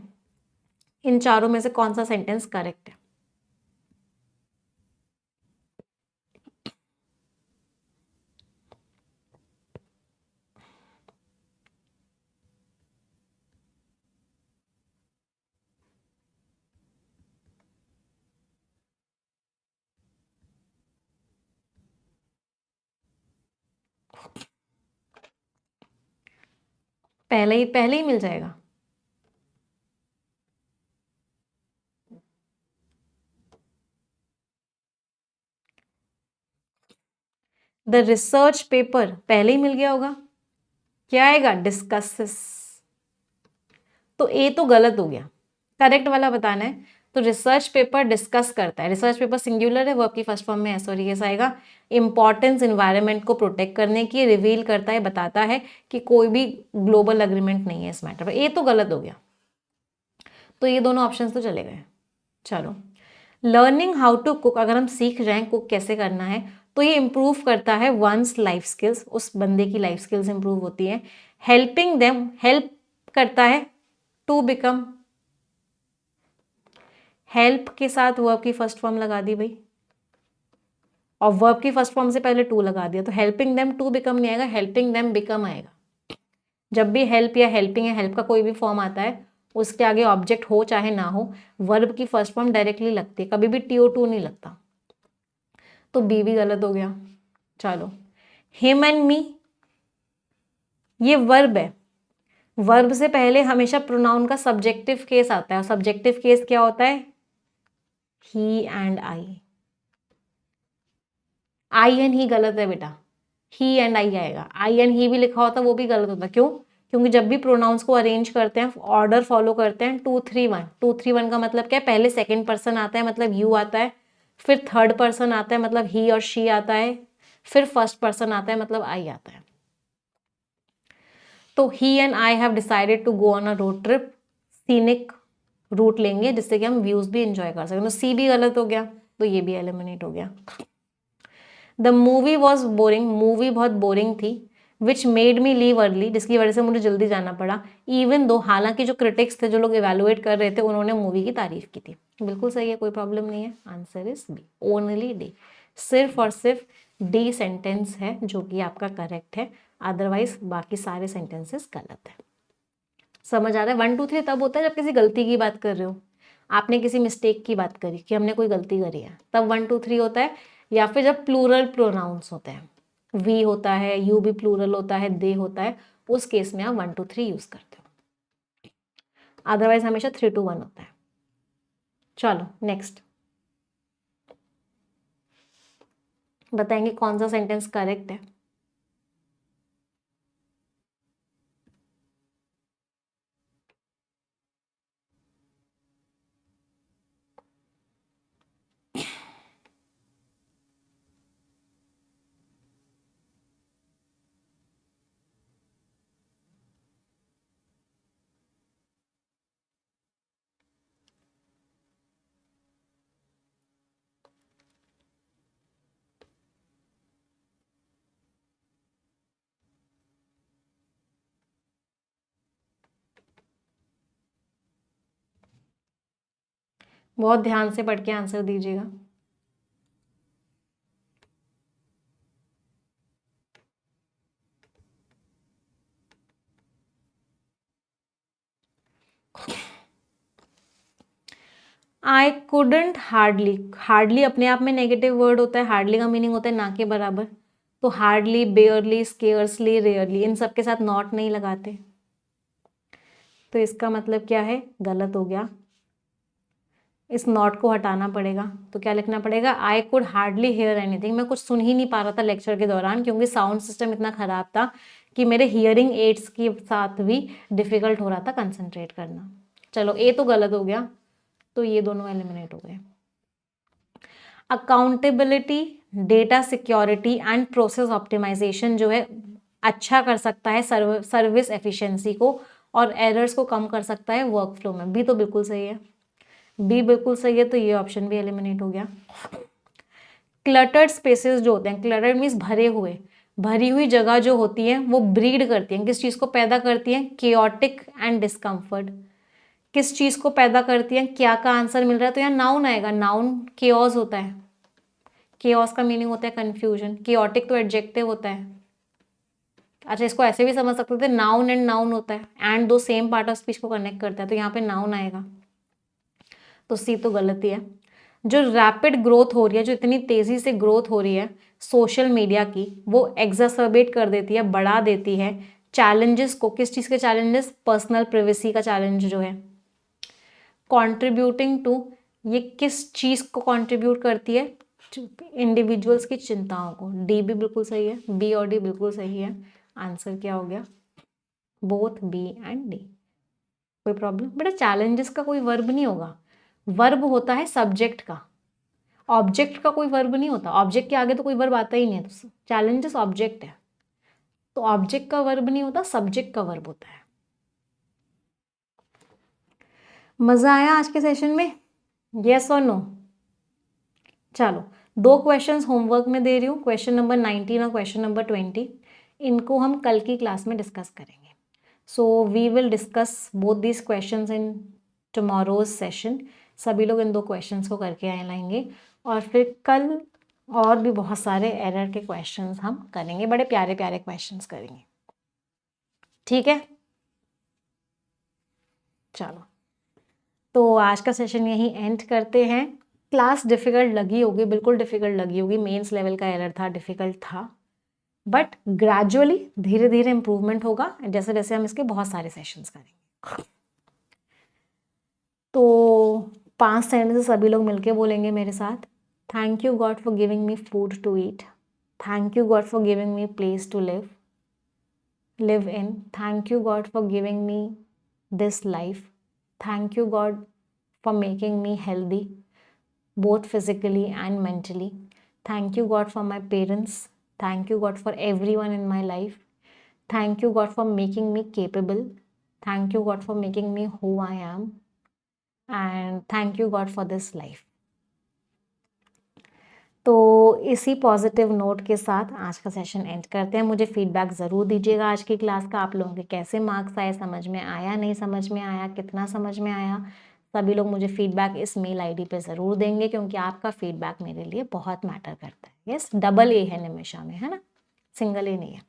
इन चारों में से कौन सा सेंटेंस करेक्ट है। पहले ही मिल जाएगा। द रिसर्च पेपर पहले ही मिल गया होगा, क्या आएगा? डिस्कसेस। तो ए तो गलत हो गया, करेक्ट वाला बताना है। तो रिसर्च पेपर डिस्कस करता है, रिसर्च पेपर सिंगुलर है, वर्ब की फर्स्ट फॉर्म में एस और एस आएगा। इंपॉर्टेंस इन्वायरमेंट को प्रोटेक्ट करने की, रिवील करता है, बताता है कि कोई भी ग्लोबल अग्रीमेंट नहीं है इस मैटर पर। ए तो गलत हो गया, तो ये दोनों ऑप्शन तो चले गए। चलो, लर्निंग हाउ टू कुक, अगर हम सीख रहे हैं कुक कैसे करना है, तो ये इंप्रूव करता है वंस लाइफ स्किल्स, उस बंदे की लाइफ स्किल्स इंप्रूव होती है। हेल्पिंग देम, हेल्प करता है टू बिकम, हेल्प के साथ वर्ब की फर्स्ट फॉर्म लगा दी भाई, और वर्ब की फर्स्ट फॉर्म से पहले टू लगा दिया, तो हेल्पिंग देम टू बिकम नहीं आएगा, हेल्पिंग देम बिकम आएगा। जब भी हेल्प या हेल्पिंग या हेल्प का कोई भी फॉर्म आता है, उसके आगे ऑब्जेक्ट हो चाहे ना हो, वर्ब की फर्स्ट फॉर्म डायरेक्टली लगती है, कभी भी TO2 नहीं लगता। तो बी भी गलत हो गया। चलो, हिम एंड मी, ये वर्ब है, वर्ब से पहले हमेशा प्रोनाउन का सब्जेक्टिव केस आता है, और सब्जेक्टिव केस क्या होता है? ही and I. I and he गलत है बेटा, ही एंड आई आएगा। आई एंड ही भी लिखा होता वो भी गलत होता, क्यों? क्योंकि जब भी प्रोनाउंस को अरेंज करते हैं, ऑर्डर फॉलो करते हैं, 2-3-1, 2-3-1 का मतलब क्या है? पहले सेकंड पर्सन आता है, मतलब यू आता है, फिर थर्ड पर्सन आता है, मतलब ही और शी आता है, फिर फर्स्ट पर्सन आता है, मतलब आई आता है। तो he and I have decided to go on a road trip, scenic route लेंगे जिससे कि हम व्यूज भी इंजॉय कर सकें। तो सी भी गलत हो गया, तो ये भी एलिमिनेट हो गया। The movie was boring, movie बहुत बोरिंग थी। Which made me leave early, जिसकी वजह से मुझे जल्दी जाना पड़ा। इवन दो, हालांकि जो क्रिटिक्स थे, जो लोग इवेलुएट कर रहे थे, उन्होंने मूवी की तारीफ की थी। बिल्कुल सही है, कोई प्रॉब्लम नहीं है। Answer is B, only D. सिर्फ और सिर्फ डी सेंटेंस है जो कि आपका करेक्ट है, अदरवाइज बाकी सारे सेंटेंसेस गलत है। समझ आ रहा है? 1 2 3 तब होता है जब किसी गलती की बात कर रहे हो, आपने किसी मिस्टेक की बात करी कि हमने कोई गलती करी है, तब 1 2 3 होता है। या फिर जब प्लूरल प्रोनाउंस होते हैं, वी होता है, यू भी प्लूरल होता है, दे होता है, उस केस में आप 1 2 3 यूज करते हो, अदरवाइज हमेशा 3 2 1 होता है। चलो नेक्स्ट, बताएंगे कौन सा सेंटेंस करेक्ट है। बहुत ध्यान से पढ़ के आंसर दीजिएगा। आई कुडंट हार्डली, हार्डली अपने आप में नेगेटिव वर्ड होता है, हार्डली का मीनिंग होता है ना के बराबर। तो हार्डली, बेयरली, स्केयर्सली, रेयरली, इन सब के साथ नॉट नहीं लगाते, तो इसका मतलब क्या है? गलत हो गया। इस नॉट को हटाना पड़ेगा, तो क्या लिखना पड़ेगा? I could hardly hear anything, मैं कुछ सुन ही नहीं पा रहा था लेक्चर के दौरान, क्योंकि साउंड सिस्टम इतना खराब था कि मेरे हियरिंग एड्स के साथ भी डिफिकल्ट हो रहा था कंसंट्रेट करना। चलो, ए तो गलत हो गया, तो ये दोनों एलिमिनेट हो गए। Accountability, data security and process optimisation जो है अच्छा कर सकता है सर्विस एफिशिएंसी को, और एरर्स को कम कर सकता है वर्क फ्लो में। बी तो बिल्कुल सही है, बी बिल्कुल सही है, तो ये ऑप्शन भी एलिमिनेट हो गया। क्लटर्ड स्पेसेस जो होते हैं, क्लटर्ड मीन्स भरे हुए, भरी हुई जगह जो होती है वो ब्रीड करती है, किस चीज को पैदा करती है? Chaotic and discomfort. किस चीज को पैदा करती है? क्या का आंसर मिल रहा है, तो यहाँ नाउन आएगा। नाउन केओस होता है, केओस का मीनिंग होता है कंफ्यूजन। केओटिक तो एडजेक्टिव होता है। अच्छा, इसको ऐसे भी समझ सकते थे, नाउन एंड नाउन होता है, एंड दो सेम पार्ट ऑफ स्पीच को कनेक्ट करता है, तो यहाँ पे नाउन आएगा, तो सी तो गलत ही है। जो रैपिड ग्रोथ हो रही है, जो इतनी तेजी से ग्रोथ हो रही है सोशल मीडिया की, वो एग्जासर्बेट कर देती है, बढ़ा देती है चैलेंजेस को, किस चीज़ के चैलेंजेस, पर्सनल प्राइवेसी का चैलेंज जो है। कंट्रीब्यूटिंग टू, ये किस चीज़ को कंट्रीब्यूट करती है, इंडिविजुअल्स की चिंताओं को। डी भी बिल्कुल सही है, बी और डी बिल्कुल सही है। आंसर क्या हो गया, बोथ बी एंड डी। कोई प्रॉब्लम बेटा, चैलेंजेस का कोई वर्ब नहीं होगा, वर्ब होता है सब्जेक्ट का, ऑब्जेक्ट का कोई वर्ब नहीं होता, ऑब्जेक्ट के आगे तो कोई वर्ब आता ही नहीं है। तो चैलेंजेस ऑब्जेक्ट है, तो ऑब्जेक्ट का वर्ब नहीं होता, सब्जेक्ट का वर्ब होता है। मजा आया आज के सेशन में, यस और नो? चलो 2 क्वेश्चंस होमवर्क में दे रही हूँ, क्वेश्चन नंबर 19 और क्वेश्चन नंबर 20। इनको हम कल की क्लास में डिस्कस करेंगे। So we will discuss both these questions in tomorrow's session. सभी लोग इन 2 क्वेश्चंस को करके आए लाएंगे, और फिर कल और भी बहुत सारे एरर के क्वेश्चंस हम करेंगे, बड़े प्यारे प्यारे क्वेश्चंस करेंगे, ठीक है? चलो, तो आज का सेशन यहीं एंड करते हैं। क्लास डिफ़िकल्ट लगी होगी, बिल्कुल डिफ़िकल्ट लगी होगी, मेंस लेवल का एरर था, डिफ़िकल्ट था, बट ग्रेजुअली धीरे धीरे इम्प्रूवमेंट होगा जैसे जैसे हम इसके बहुत सारे सेशंस करेंगे। तो 5 सेंटेंसेस सभी लोग मिलके बोलेंगे मेरे साथ। Thank you God for giving me food to eat, thank you God for giving me place to live in, thank you God for giving me this life, thank you God for making me healthy both physically and mentally, thank you God for my parents, thank you God for everyone in my life, thank you God for making me capable, thank you God for making me who I am, and thank you God for this life। तो इसी positive note के साथ आज का session and करते हैं। मुझे feedback ज़रूर दीजिएगा आज की क्लास का, आप लोगों के कैसे मार्क्स आए, समझ में आया नहीं समझ में आया, कितना समझ में आया। सभी लोग मुझे फीडबैक इस मेल आईडी पे ज़रूर देंगे, क्योंकि आपका फीडबैक मेरे लिए बहुत मैटर करता है। यस, डबल ए है निमिषा में, है ना, सिंगल ए नहीं है।